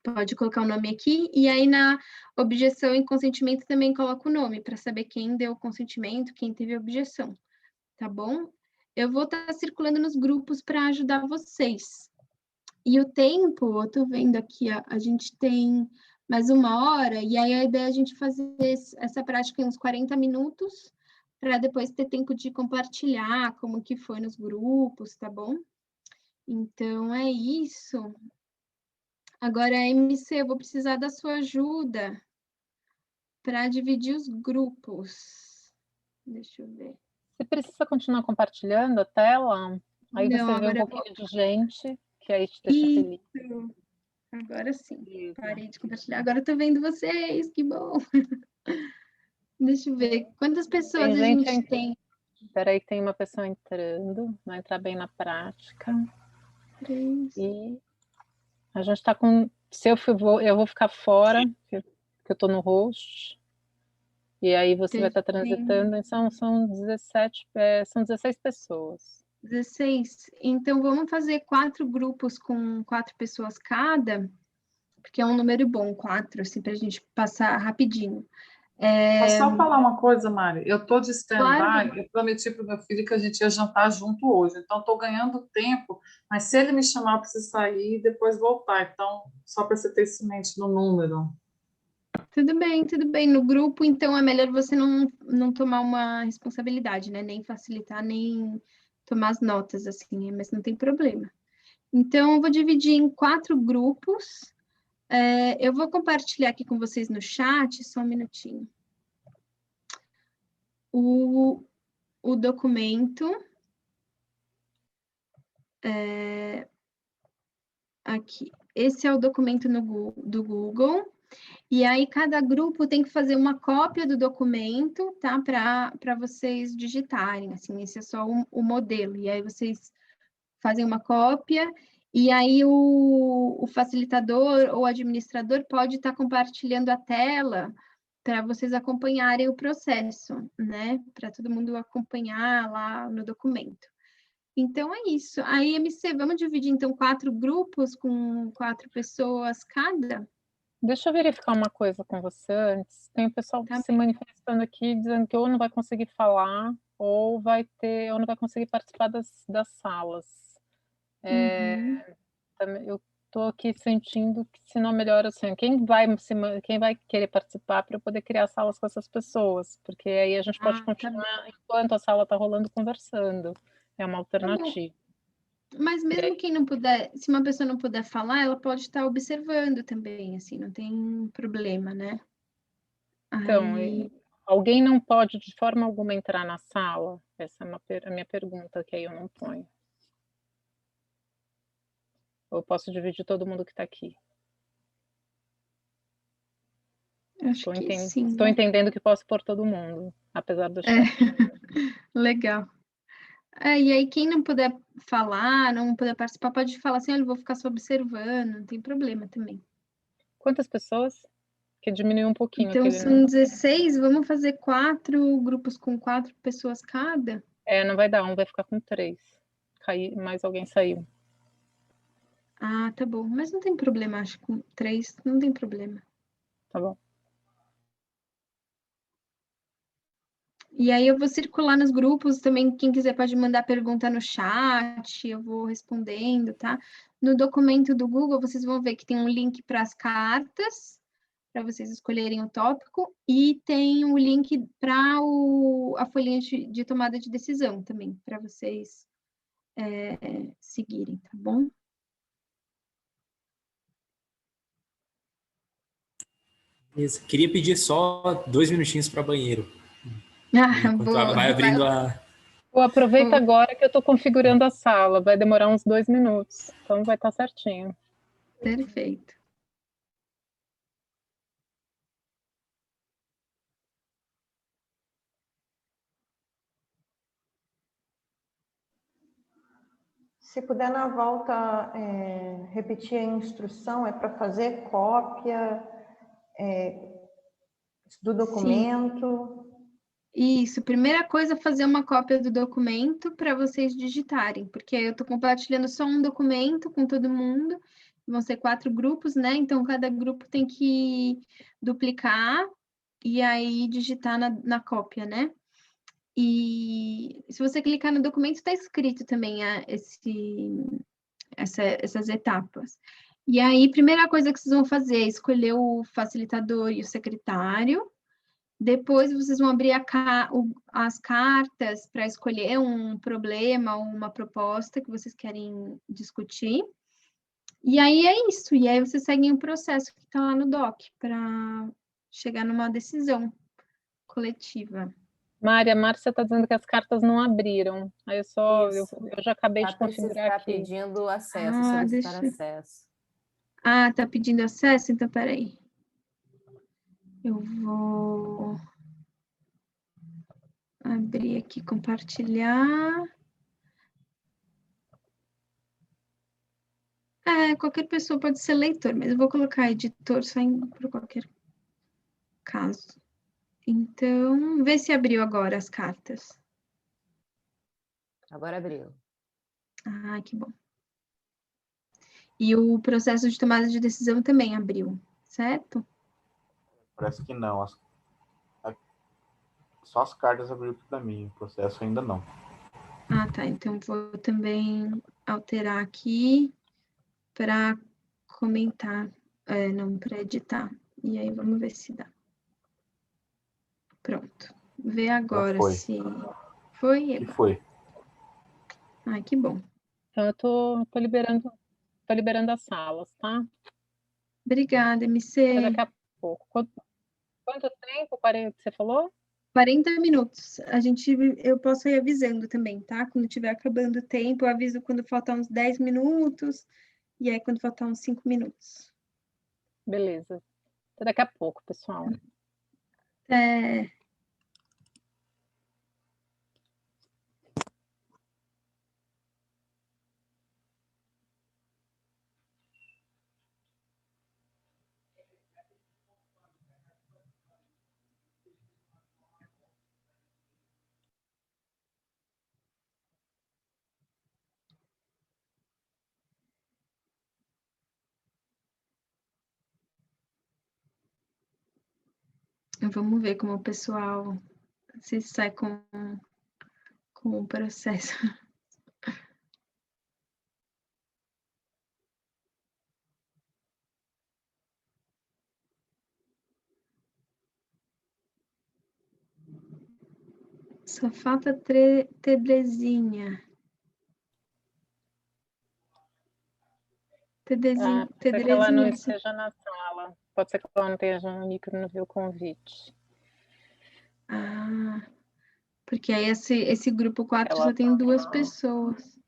Pode colocar o nome aqui. E aí na objeção e consentimento também coloca o nome, para saber quem deu o consentimento, quem teve a objeção. Tá bom? Eu vou estar circulando nos grupos para ajudar vocês. E o tempo, eu estou vendo aqui, a gente tem mais 1 hora, e aí a ideia é a gente fazer essa prática em uns 40 minutos, para depois ter tempo de compartilhar como que foi nos grupos, tá bom? Então, é isso. Agora, MC, eu vou precisar da sua ajuda para dividir os grupos. Deixa eu ver. Você precisa continuar compartilhando a tela? Aí Não, você vê um pouquinho de gente, que aí te deixa feliz. Agora sim, parei de compartilhar. Agora eu tô vendo vocês, que bom. Deixa eu ver, quantas pessoas a gente tem? Espera aí, tem uma pessoa entrando, vai entrar bem na prática. 3. E a gente está com... Se eu vou ficar fora, porque eu estou no host. E aí você vai estar transitando, são 17, são 16 pessoas. 16. Então, vamos fazer 4 grupos com 4 pessoas cada, porque é um número bom, 4, assim, para a gente passar rapidinho. Posso só falar uma coisa, Mari? Eu estou de stand-by, Claro. eu prometi para o meu filho que a gente ia jantar junto hoje, então estou ganhando tempo, mas se ele me chamar, eu preciso sair e depois voltar. Então, só para você ter isso em mente no número. Tudo bem, tudo bem. No grupo, então, é melhor você não tomar uma responsabilidade, né? Nem facilitar, nem tomar as notas, assim, mas não tem problema. Então, eu vou dividir em 4 grupos. Eu vou compartilhar aqui com vocês no chat, só um minutinho. O documento. Aqui. Esse é o documento do Google. E aí, cada grupo tem que fazer uma cópia do documento, tá? Para vocês digitarem, assim, esse é só o modelo. E aí, vocês fazem uma cópia, e aí o facilitador ou administrador pode estar compartilhando a tela para vocês acompanharem o processo, né? Para todo mundo acompanhar lá no documento. Então, é isso. Aí, MC, vamos dividir, então, 4 grupos com 4 pessoas cada? Deixa eu verificar uma coisa com você antes. Tem o pessoal se manifestando aqui, dizendo que ou não vai conseguir falar, ou não vai conseguir participar das salas. Eu estou aqui sentindo que, se não melhor, assim, quem vai querer participar para eu poder criar salas com essas pessoas, porque aí a gente pode continuar enquanto a sala está rolando, conversando. É uma alternativa. Mas mesmo quem não puder, se uma pessoa não puder falar, ela pode estar observando também, assim, não tem problema, né? Então, alguém não pode de forma alguma entrar na sala? Essa é a minha pergunta, que aí eu não ponho. Ou eu posso dividir todo mundo que está aqui? Acho que sim. Estou entendendo que posso pôr todo mundo, apesar do chat. Legal. E aí, quem não puder falar, não puder participar, pode falar assim, olha, eu vou ficar só observando, não tem problema também. Quantas pessoas? Que diminuiu um pouquinho. Então, são 16, vamos fazer 4 grupos com 4 pessoas cada? Não vai dar, um vai ficar com 3. Mais alguém saiu. Ah, tá bom. Mas não tem problema, acho que com 3 não tem problema. Tá bom. E aí eu vou circular nos grupos também, quem quiser pode mandar pergunta no chat, eu vou respondendo, tá? No documento do Google, vocês vão ver que tem um link para as cartas, para vocês escolherem o tópico, e tem um link para a folhinha de tomada de decisão também, para vocês seguirem, tá bom? Isso. Queria pedir só 2 minutinhos para banheiro. Enquanto Boa. vai abrindo a... Aproveita agora que eu estou configurando a sala, vai demorar uns 2 minutos, então vai estar certinho. Perfeito. Se puder, na volta, repetir a instrução, é para fazer cópia do documento? Sim. Isso, primeira coisa, fazer uma cópia do documento para vocês digitarem, porque eu estou compartilhando só um documento com todo mundo, vão ser 4 grupos, né? Então, cada grupo tem que duplicar e aí digitar na cópia, né? E se você clicar no documento, está escrito também essas etapas. E aí, primeira coisa que vocês vão fazer é escolher o facilitador e o secretário. Depois, vocês vão abrir as cartas para escolher um problema ou uma proposta que vocês querem discutir. E aí é isso. E aí, vocês seguem o processo que está lá no doc para chegar numa decisão coletiva. Mari, a Márcia está dizendo que as cartas não abriram. Aí eu já acabei de configurar aqui. Está pedindo acesso, solicitar acesso. Ah, está pedindo acesso? Então, peraí. Eu vou abrir aqui, compartilhar. Qualquer pessoa pode ser leitor, mas eu vou colocar editor só por qualquer caso. Então, vê se abriu agora as cartas. Agora abriu. Ah, que bom. E o processo de tomada de decisão também abriu, certo? Parece que não. Só as cartas abriu para mim, o processo ainda não. Ah, tá. Então, vou também alterar aqui para comentar, não, para editar. E aí, vamos ver se dá. Pronto. Vê agora se foi. Que foi. Ah, que bom. Então, eu tô liberando as salas, tá? Obrigada, MC. Daqui a pouco. Quanto tempo você falou? 40 minutos. Eu posso ir avisando também, tá? Quando estiver acabando o tempo, eu aviso quando faltar uns 10 minutos, e aí quando faltar uns 5 minutos. Beleza. Até daqui a pouco, pessoal. Vamos ver como o pessoal se sai com o processo. Só falta Terezinha. Pode ser que ela não esteja na sala. Pode ser que ela não esteja no micro e não viu o convite. Ah, porque aí esse grupo 4 só tem 2 pessoas.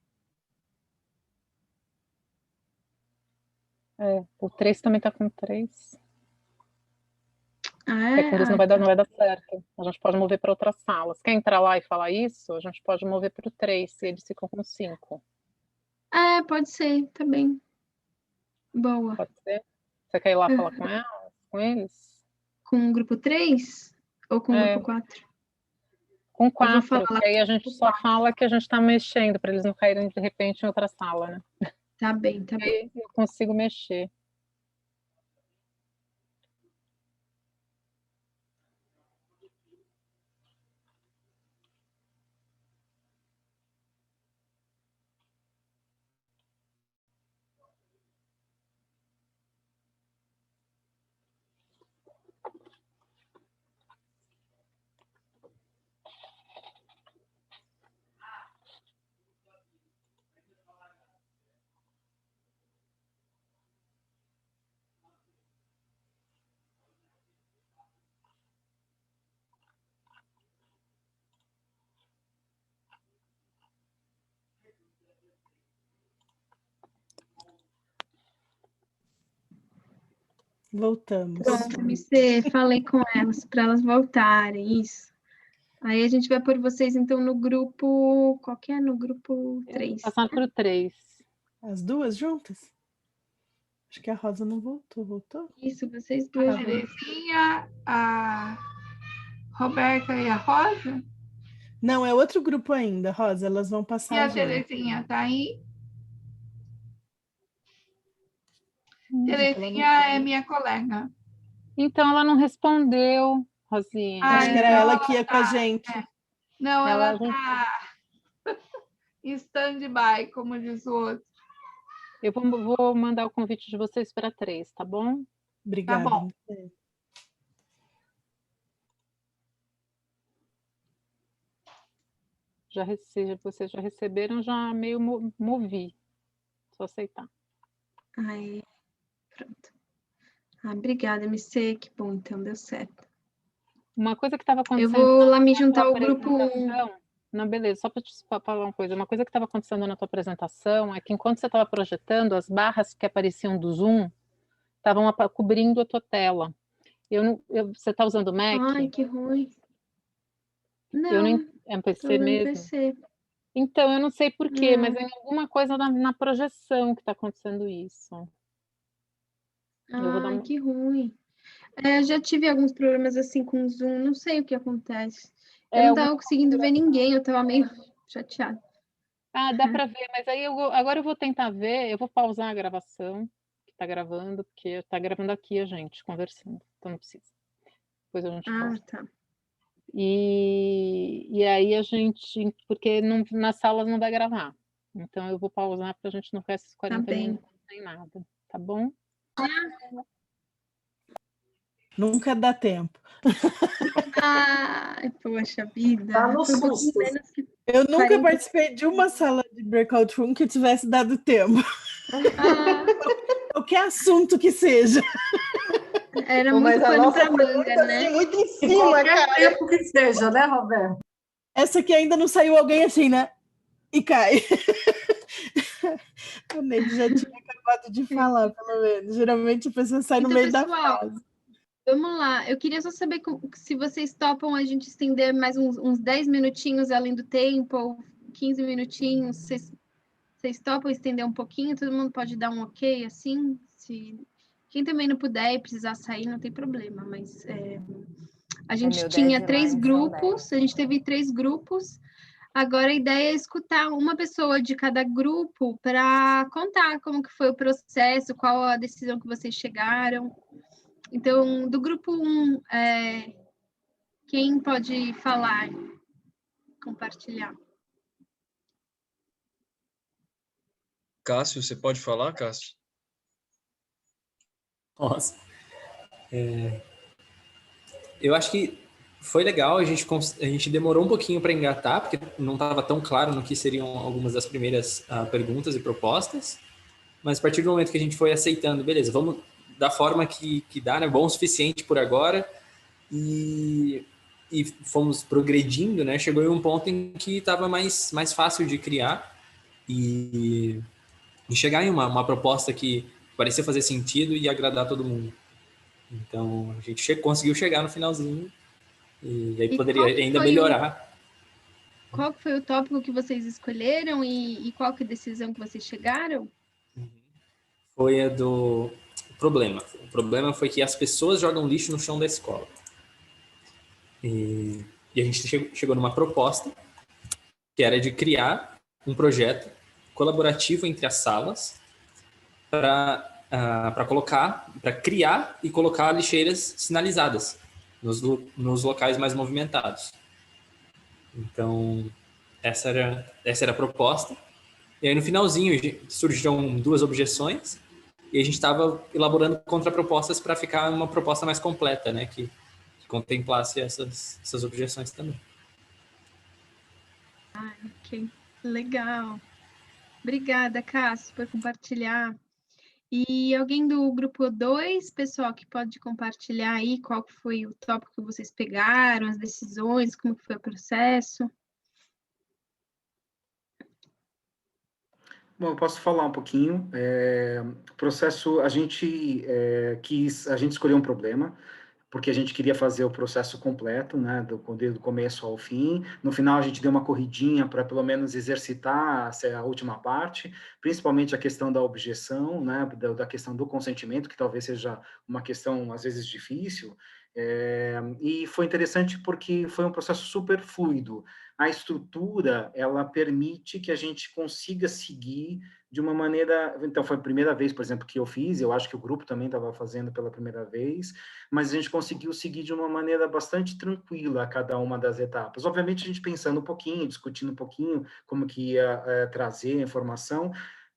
O 3 também está com 3. Com 2 não vai dar certo. A gente pode mover para outras salas. Quer entrar lá e falar isso? A gente pode mover para o 3, se eles ficam com 5. Pode ser, tá bem. Boa. Pode ser? Você quer ir lá falar com eles? Com o grupo 3? Ou com o grupo 4? Com 4, porque aí a gente só fala que a gente está mexendo, para eles não caírem de repente em outra sala, né? Tá bem, tá bem. Aí eu consigo mexer. Voltamos. Pronto, MC, falei com elas para elas voltarem, isso. Aí a gente vai pôr vocês, então, no grupo... Qual que é? No grupo 3. Passar para o 3. As duas juntas? Acho que a Rosa não voltou. Voltou? Isso, vocês duas. A Terezinha, a Roberta e a Rosa? Não, é outro grupo ainda, Rosa. Elas vão passar E a junto. Terezinha tá aí? Terezinha Terezinha é minha colega. Então, ela não respondeu, Rosinha. Acho que era então ela que ia com a tá. gente. Não, Ela ela tá em stand-by, como diz o outro. Eu vou mandar o convite de vocês para 3, tá bom? Obrigada. Tá bom. Vocês já receberam, já meio movi. Só aceitar. Aí, pronto. Obrigada, MC. Que bom, então, deu certo. Uma coisa que estava acontecendo... Eu vou lá me juntar ao grupo 1. Não, beleza, só para te falar uma coisa. Uma coisa que estava acontecendo na tua apresentação é que enquanto você estava projetando, as barras que apareciam do Zoom estavam cobrindo a tua tela. Você está usando o Mac? Ai, que ruim. Não, é um PC mesmo? PC. Então, eu não sei por quê, mas é alguma coisa na projeção que está acontecendo isso. Ai, que ruim. Já tive alguns problemas assim com o Zoom, não sei o que acontece. Eu não estava conseguindo ver ninguém, eu estava meio chateada. Dá para ver, mas aí agora eu vou tentar ver, eu vou pausar a gravação, que está gravando, porque está gravando aqui a gente conversando, então não precisa. Depois a gente pausa. Tá. E aí a gente, porque nas salas não vai gravar, então eu vou pausar para a gente não ficar esses 40 minutos sem nada, tá bom? Nunca dá tempo. Ai, poxa vida. Tá no susto. Eu nunca participei de uma sala de breakout room que tivesse dado tempo. Qualquer assunto que seja. Era muito pano pra manga, né? Muito em cima, cara. Tempo que seja, né, Roberto? Essa aqui ainda não saiu alguém assim, né? E cai. O Ney já tinha acabado de falar, pelo menos. Geralmente a pessoa sai no meio da frase. Vamos lá, eu queria só saber se vocês topam a gente estender mais uns 10 minutinhos além do tempo, ou 15 minutinhos, vocês topam estender um pouquinho? Todo mundo pode dar um ok, assim? Quem também não puder e precisar sair, não tem problema, mas a gente tinha 3 grupos, a gente teve 3 grupos, agora a ideia é escutar uma pessoa de cada grupo para contar como que foi o processo, qual a decisão que vocês chegaram. Então, do grupo 1, quem pode falar, compartilhar? Cássio, você pode falar, Cássio? Nossa. Eu acho que foi legal, a gente demorou um pouquinho para engatar, porque não estava tão claro no que seriam algumas das primeiras perguntas e propostas, mas a partir do momento que a gente foi aceitando, beleza, vamos da forma que dá, né, bom o suficiente por agora, e fomos progredindo, né, chegou em um ponto em que estava mais fácil de criar e chegar em uma proposta que parecia fazer sentido e agradar todo mundo. Então, a gente conseguiu chegar no finalzinho e aí poderia ainda melhorar. Qual foi o tópico que vocês escolheram e qual que é a decisão que vocês chegaram? Foi a do problema. O problema foi que as pessoas jogam lixo no chão da escola. E a gente chegou numa proposta que era de criar um projeto colaborativo entre as salas para criar e colocar lixeiras sinalizadas nos locais mais movimentados. Então, essa era a proposta. E aí, no finalzinho, surgiram 2 objeções e a gente estava elaborando contrapropostas para ficar uma proposta mais completa, né, que contemplasse essas objeções também. Ok, legal. Obrigada, Cássio, por compartilhar. E alguém do grupo 2, pessoal, que pode compartilhar aí qual foi o tópico que vocês pegaram, as decisões, como foi o processo? Bom, eu posso falar um pouquinho. O processo, a gente escolheu um problema, porque a gente queria fazer o processo completo, né, do começo ao fim. No final, a gente deu uma corridinha para, pelo menos, exercitar a última parte, principalmente a questão da objeção, né, da questão do consentimento, que talvez seja uma questão, às vezes, difícil. E foi interessante porque foi um processo super fluido. A estrutura, ela permite que a gente consiga seguir de uma maneira... Então, foi a primeira vez, por exemplo, que eu fiz, eu acho que o grupo também estava fazendo pela primeira vez, mas a gente conseguiu seguir de uma maneira bastante tranquila a cada uma das etapas. Obviamente, a gente pensando um pouquinho, discutindo um pouquinho como que ia trazer a informação,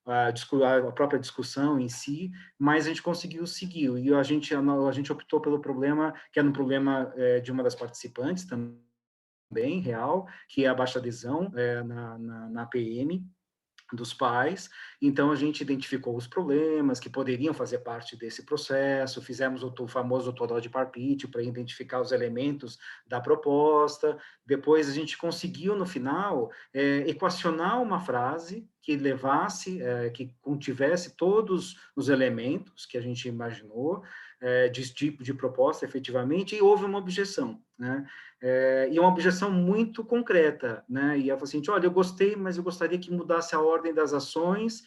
a própria discussão em si, mas a gente conseguiu seguir. E a gente optou pelo problema, que era um problema de uma das participantes também, real, que é a baixa adesão na PM, dos pais. Então, a gente identificou os problemas que poderiam fazer parte desse processo, fizemos o famoso total de parpite para identificar os elementos da proposta. Depois, a gente conseguiu, no final, equacionar uma frase que levasse, que contivesse todos os elementos que a gente imaginou, de tipo de proposta, efetivamente, e houve uma objeção, né? E uma objeção muito concreta, né? E ela falou assim, olha, eu gostei, mas eu gostaria que mudasse a ordem das ações,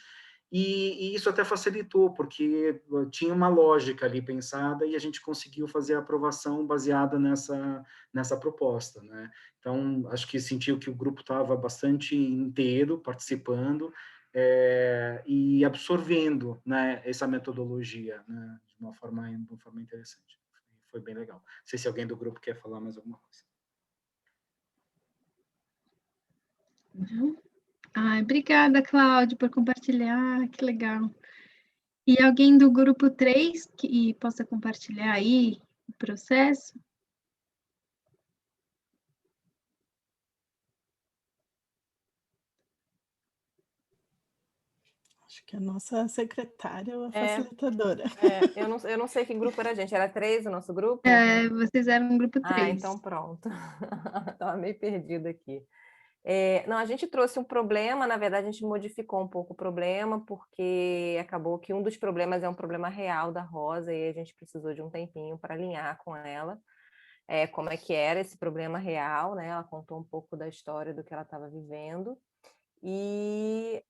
e isso até facilitou, porque tinha uma lógica ali pensada, e a gente conseguiu fazer a aprovação baseada nessa proposta, né? Então, acho que sentiu que o grupo estava bastante inteiro, participando, e absorvendo, né, essa metodologia, né, de uma forma interessante. Foi bem legal. Não sei se alguém do grupo quer falar mais alguma coisa. Obrigada, Cláudio, por compartilhar, que legal. E alguém do grupo 3 que possa compartilhar aí o processo? Acho que a nossa secretária ou a facilitadora. Eu não sei que grupo era a gente. Era 3 o nosso grupo? Vocês eram um grupo 3. Então pronto. Estava meio perdida aqui. Não, a gente trouxe um problema, na verdade a gente modificou um pouco o problema, porque acabou que um dos problemas é um problema real da Rosa, e a gente precisou de um tempinho para alinhar com ela como é que era esse problema real, né? Ela contou um pouco da história do que ela estava vivendo, e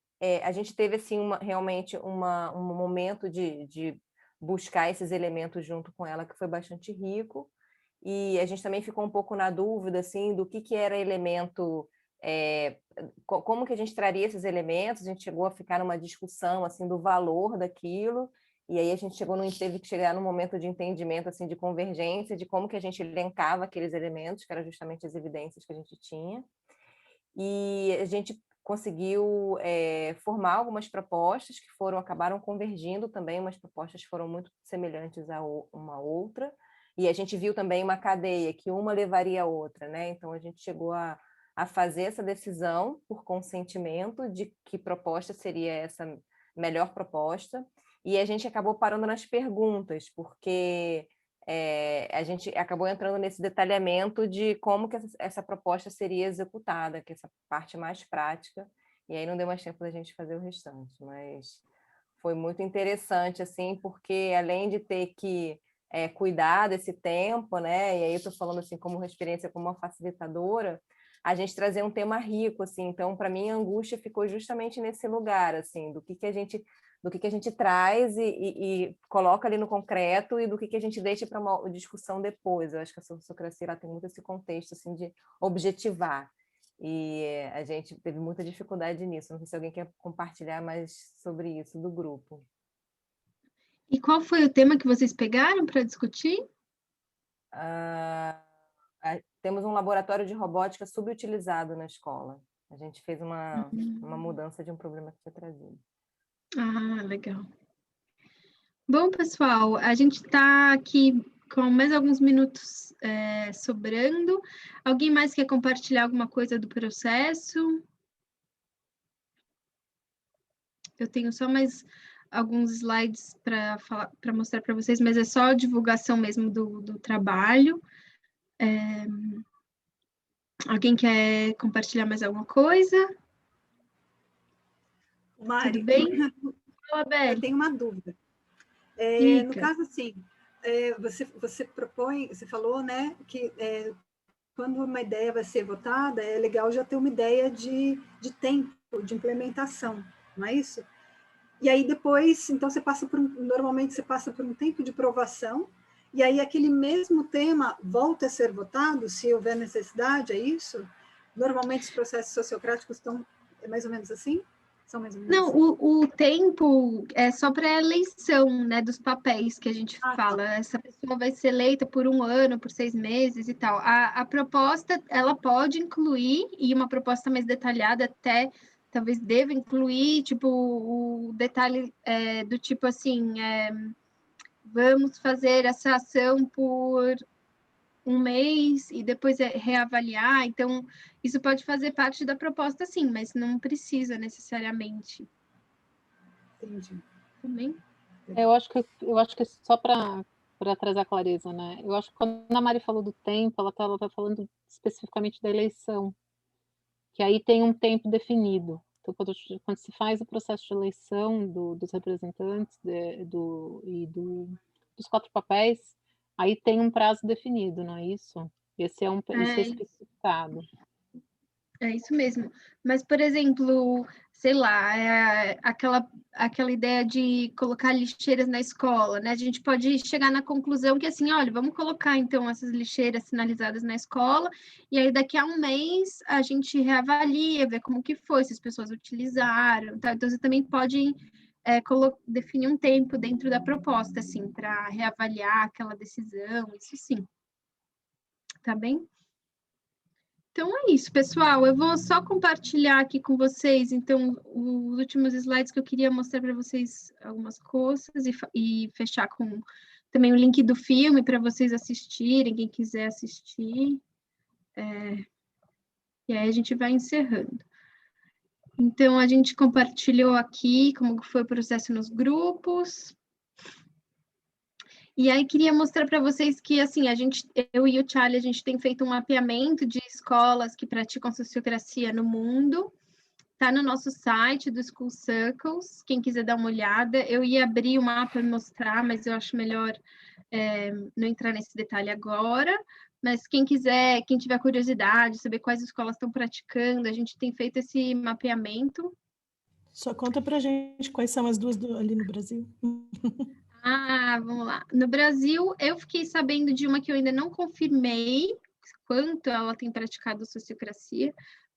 a gente teve assim, realmente um momento de buscar esses elementos junto com ela, que foi bastante rico, e a gente também ficou um pouco na dúvida assim, do que era elemento, como que a gente traria esses elementos. A gente chegou a ficar numa discussão assim, do valor daquilo, e aí a gente teve que chegar num momento de entendimento, assim, de convergência, de como que a gente elencava aqueles elementos, que eram justamente as evidências que a gente tinha, e a gente conseguiu formar algumas propostas que acabaram convergindo também. Umas propostas foram muito semelhantes a uma outra, e a gente viu também uma cadeia, que uma levaria a outra, né? Então, a gente chegou a fazer essa decisão por consentimento de que proposta seria essa melhor proposta, e a gente acabou parando nas perguntas, porque a gente acabou entrando nesse detalhamento de como que essa proposta seria executada, que é essa parte mais prática, e aí não deu mais tempo da gente fazer o restante, mas foi muito interessante, assim, porque além de ter que cuidar desse tempo, né, e aí eu estou falando assim como experiência como uma facilitadora, a gente trazer um tema rico, assim. Então, para mim, a angústia ficou justamente nesse lugar, assim, do que a gente traz e coloca ali no concreto, e do que a gente deixa para uma discussão depois. Eu acho que a sociocracia ela tem muito esse contexto assim, de objetivar, e a gente teve muita dificuldade nisso. Não sei se alguém quer compartilhar mais sobre isso do grupo. E qual foi o tema que vocês pegaram para discutir? Temos um laboratório de robótica subutilizado na escola. A gente fez uma mudança de um problema que foi trazido. Ah, legal. Bom, pessoal, a gente está aqui com mais alguns minutos sobrando. Alguém mais quer compartilhar alguma coisa do processo? Eu tenho só mais alguns slides para mostrar para vocês, mas é só a divulgação mesmo do trabalho. Alguém quer compartilhar mais alguma coisa? Mari, tudo bem? Fala, eu tenho uma dúvida. No caso, assim, você propõe, você falou, né, que quando uma ideia vai ser votada, é legal já ter uma ideia de tempo, de implementação, não é isso? E aí depois, então normalmente você passa por um tempo de provação, e aí aquele mesmo tema volta a ser votado, se houver necessidade, é isso? Normalmente os processos sociocráticos é mais ou menos assim? São mais ou menos Não, assim? o tempo é só para a eleição, né, dos papéis que a gente fala. Tá. Essa pessoa vai ser eleita por 1 ano, por 6 meses e tal. A proposta, ela pode incluir, e uma proposta mais detalhada até talvez deva incluir, tipo, o detalhe do tipo assim, vamos fazer essa ação por 1 mês e depois reavaliar. Então, isso pode fazer parte da proposta, sim, mas não precisa necessariamente. Entendi. Também? Eu acho que só para trazer a clareza, né? Eu acho que quando a Mari falou do tempo, ela tá falando especificamente da eleição, que aí tem um tempo definido. Então, quando se faz o processo de eleição dos representantes dos 4 papéis, aí tem um prazo definido, não é isso? Esse é especificado. É isso mesmo. Mas, por exemplo, sei lá, aquela ideia de colocar lixeiras na escola, né? A gente pode chegar na conclusão que, assim, olha, vamos colocar, então, essas lixeiras sinalizadas na escola, e aí daqui a 1 mês a gente reavalia, vê como que foi, se as pessoas utilizaram, tá? Então, você também pode definir um tempo dentro da proposta, assim, para reavaliar aquela decisão, isso sim. Tá bem? Então é isso, pessoal. Eu vou só compartilhar aqui com vocês, então, os últimos slides que eu queria mostrar para vocês algumas coisas e fechar com também o link do filme para vocês assistirem, quem quiser assistir. E aí a gente vai encerrando. Então, a gente compartilhou aqui como foi o processo nos grupos. E aí queria mostrar para vocês que, assim, eu e o Charlie, a gente tem feito um mapeamento de escolas que praticam sociocracia no mundo. Está no nosso site do School Circles, quem quiser dar uma olhada. Eu ia abrir o mapa e mostrar, mas eu acho melhor não entrar nesse detalhe agora. Mas quem quiser, quem tiver curiosidade, saber quais escolas estão praticando, a gente tem feito esse mapeamento. Só conta pra gente quais são as duas ali no Brasil. Vamos lá. No Brasil, eu fiquei sabendo de uma que eu ainda não confirmei quanto ela tem praticado sociocracia,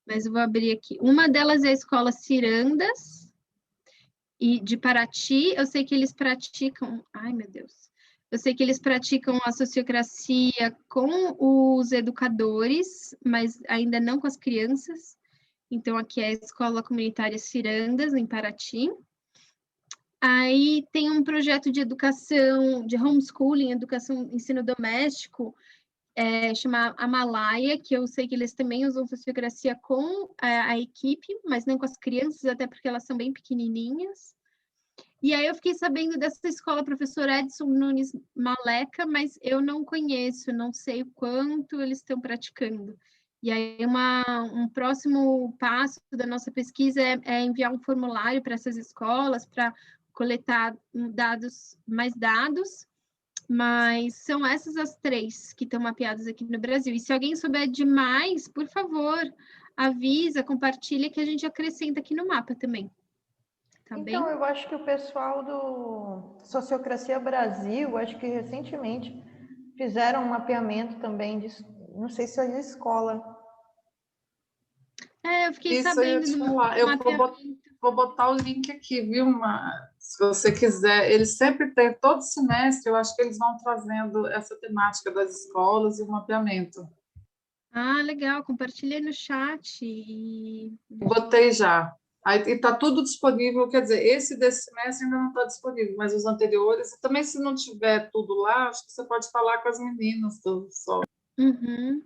mas eu vou abrir aqui. Uma delas é a Escola Cirandas, e de Paraty. Eu sei que eles praticam... Ai, meu Deus. Eu sei que eles praticam a sociocracia com os educadores, mas ainda não com as crianças. Então, aqui é a Escola Comunitária Cirandas, em Paraty. Aí tem um projeto de educação, de homeschooling, ensino doméstico, chama Amalaia, que eu sei que eles também usam sociocracia com a equipe, mas não com as crianças, até porque elas são bem pequenininhas. E aí eu fiquei sabendo dessa escola, professor Edson Nunes Maleca, mas eu não conheço, não sei o quanto eles estão praticando. E aí um próximo passo da nossa pesquisa é enviar um formulário para essas escolas, para coletar mais dados, mas são essas as 3 que estão mapeadas aqui no Brasil. E se alguém souber de mais, por favor, avisa, compartilha, que a gente acrescenta aqui no mapa também. Tá bem? Então, eu acho que o pessoal do Sociocracia Brasil, acho que recentemente fizeram um mapeamento também, não sei se é de escola. Eu fiquei Isso eu ia sabendo te do falar. Eu vou botar o link aqui, viu, se você quiser. Eles sempre têm, todo semestre, eu acho que eles vão trazendo essa temática das escolas e o mapeamento. Legal, compartilhei no chat. Botei já. Aí está tudo disponível, quer dizer, esse desse semestre ainda não está disponível, mas os anteriores, e também se não tiver tudo lá, acho que você pode falar com as meninas do SOL. Uhum.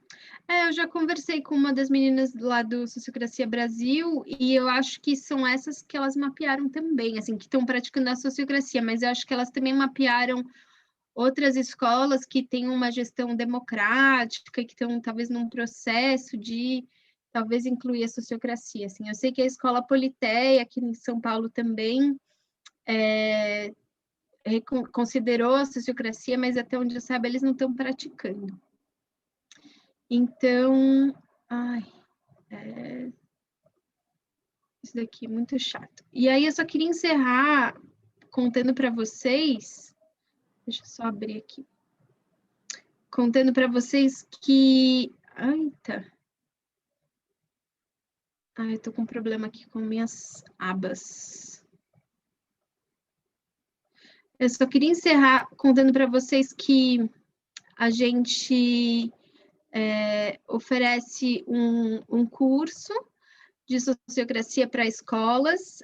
Eu já conversei com uma das meninas lá do Sociocracia Brasil e eu acho que são essas que elas mapearam também, assim, que estão praticando a sociocracia, mas eu acho que elas também mapearam outras escolas que têm uma gestão democrática e que estão talvez num processo de talvez incluir a sociocracia, assim. Eu sei que a Escola Politeia, aqui em São Paulo também, considerou a sociocracia, mas até onde eu saiba eles não estão praticando. Então, isso daqui é muito chato. E aí eu só queria encerrar contando para vocês, deixa eu só abrir aqui, contando para vocês que, eu tô com um problema aqui com minhas abas. Eu só queria encerrar contando para vocês que a gente oferece um curso de sociocracia para escolas,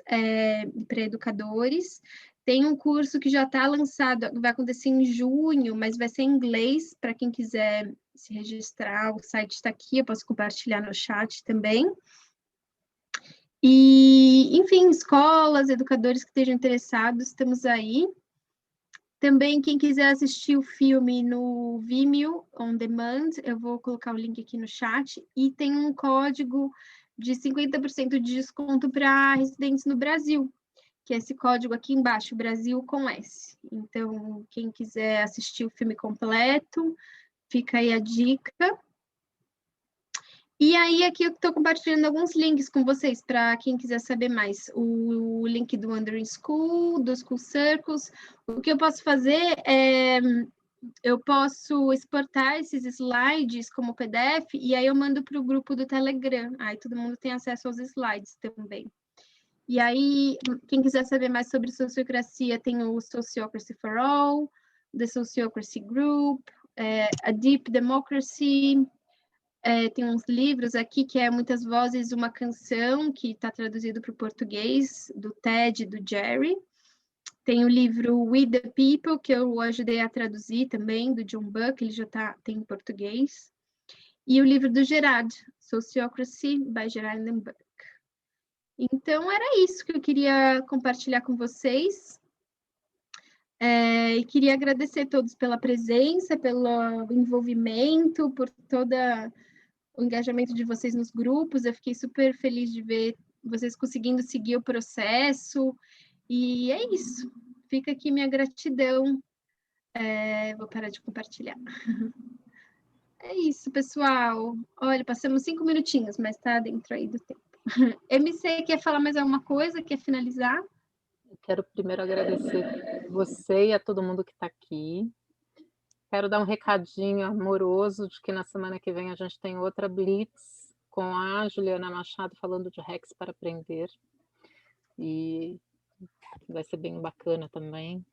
para educadores. Tem um curso que já está lançado, vai acontecer em junho, mas vai ser em inglês, para quem quiser se registrar, o site está aqui, eu posso compartilhar no chat também. E, enfim, escolas, educadores que estejam interessados, estamos aí. Também, quem quiser assistir o filme no Vimeo On Demand, eu vou colocar o link aqui no chat, e tem um código de 50% de desconto para residentes no Brasil, que é esse código aqui embaixo, Brasil com S. Então, quem quiser assistir o filme completo, fica aí a dica. E aí, aqui eu estou compartilhando alguns links com vocês, para quem quiser saber mais. O link do Wandering School, do School Circles. O que eu posso fazer é... eu posso exportar esses slides como PDF, e aí eu mando para o grupo do Telegram. Aí todo mundo tem acesso aos slides também. E aí, quem quiser saber mais sobre sociocracia, tem o Sociocracy for All, The Sociocracy Group, A Deep Democracy... tem uns livros aqui que é Muitas Vozes, Uma Canção, que está traduzido para o português, do Ted e do Jerry. Tem o livro We the People, que eu ajudei a traduzir também, do John Buck, ele já tem em português. E o livro do Gerard, Sociocracy, by Gerard Buck. Então, era isso que eu queria compartilhar com vocês. E queria agradecer a todos pela presença, pelo envolvimento, por toda... o engajamento de vocês nos grupos. Eu fiquei super feliz de ver vocês conseguindo seguir o processo, e é isso. Fica aqui minha gratidão. Vou parar de compartilhar. É isso, pessoal. Olha, passamos 5 minutinhos, mas tá dentro aí do tempo. MC, quer falar mais alguma coisa? Quer finalizar? Eu quero primeiro agradecer você e a todo mundo que está aqui. Quero dar um recadinho amoroso de que na semana que vem a gente tem outra Blitz com a Juliana Machado falando de Hacks para Aprender. E vai ser bem bacana também.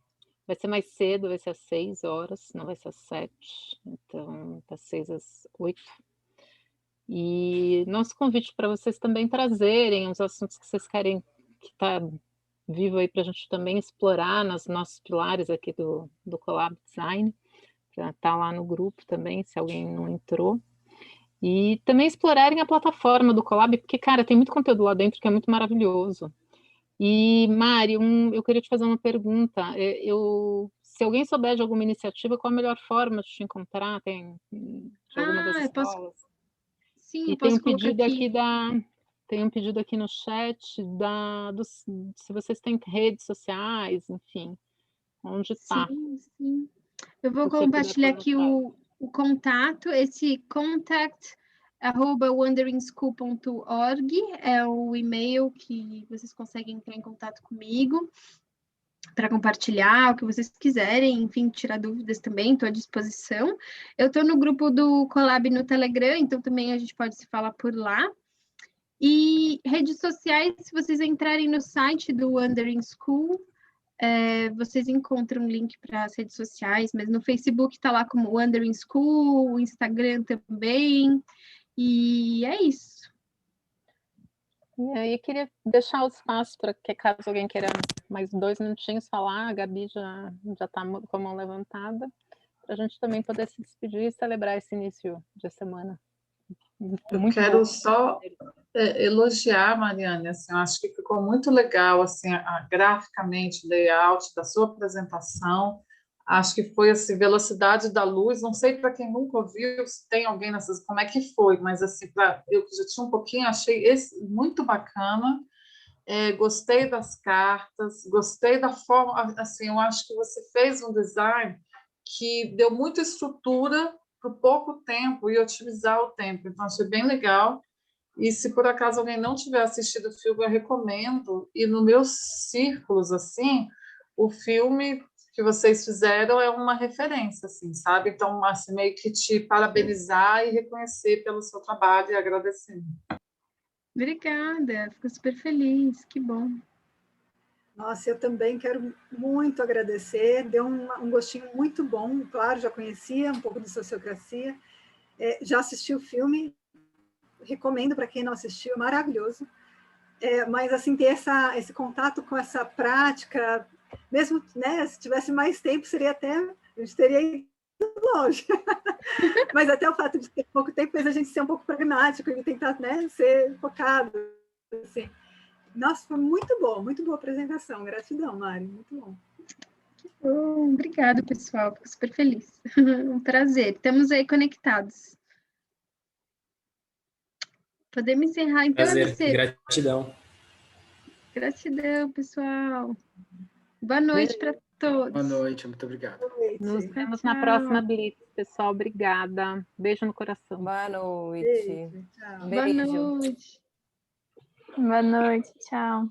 Vai ser mais cedo, vai ser às 6 horas, não vai ser às 7. Então, das 6 às 8. E nosso convite para vocês também trazerem os assuntos que vocês querem que está vivo aí para a gente também explorar nos nossos pilares aqui do Collab Design. Tá lá no grupo também, se alguém não entrou. E também explorarem a plataforma do Collab, porque, cara, tem muito conteúdo lá dentro que é muito maravilhoso. E, Mari, eu queria te fazer uma pergunta. Se alguém souber de alguma iniciativa, qual a melhor forma de te encontrar? Tem de alguma das escolas? Sim, e tem um pedido aqui tem um pedido aqui no chat se vocês têm redes sociais, enfim, onde está. Sim. Eu vou compartilhar aqui o contato, esse contact@wanderingschool.org é o e-mail que vocês conseguem entrar em contato comigo para compartilhar o que vocês quiserem, enfim, tirar dúvidas também, estou à disposição. Eu estou no grupo do Collab no Telegram, então também a gente pode se falar por lá. E redes sociais, se vocês entrarem no site do Wandering School, vocês encontram um link para as redes sociais, mas no Facebook está lá como Wandering School, o Instagram também, e é isso. E aí, queria deixar o espaço para que, caso alguém queira mais 2 minutinhos falar, a Gabi já está com a mão levantada, para a gente também poder se despedir e celebrar esse início de semana. Eu quero só elogiar, Mariane, assim, eu acho que ficou muito legal, assim, graficamente, o layout da sua apresentação. Acho que foi assim, velocidade da luz. Não sei para quem nunca ouviu, se tem alguém nessas, como é que foi, mas assim, eu que já tinha um pouquinho, achei esse muito bacana. Gostei das cartas, gostei da forma, assim, eu acho que você fez um design que deu muita estrutura por pouco tempo e otimizar o tempo. Então, achei bem legal. E se por acaso alguém não tiver assistido o filme, eu recomendo. E nos meus círculos, assim, o filme que vocês fizeram é uma referência, assim, sabe? Então, assim, meio que te parabenizar e reconhecer pelo seu trabalho e agradecer. Obrigada, fico super feliz, que bom. Nossa, eu também quero muito agradecer, deu um gostinho muito bom, claro, já conhecia um pouco de sociocracia, já assisti o filme, recomendo para quem não assistiu, é maravilhoso, mas assim, ter esse contato com essa prática, mesmo, né, se tivesse mais tempo, seria até, a gente teria ido longe, mas até o fato de ter pouco tempo fez a gente ser um pouco pragmático e tentar, né, ser focado, assim. Nossa, foi muito boa a apresentação. Gratidão, Mari, muito bom. Obrigada, pessoal, fico super feliz. Um prazer, estamos aí conectados. Podemos encerrar, então, Prazer, gratidão. Gratidão, pessoal. Boa noite para todos. Boa noite, muito obrigado. Nos vemos na próxima Blitz, pessoal. Obrigada. Beijo no coração. Boa noite. Beijo, tchau. Boa noite. Boa noite, tchau.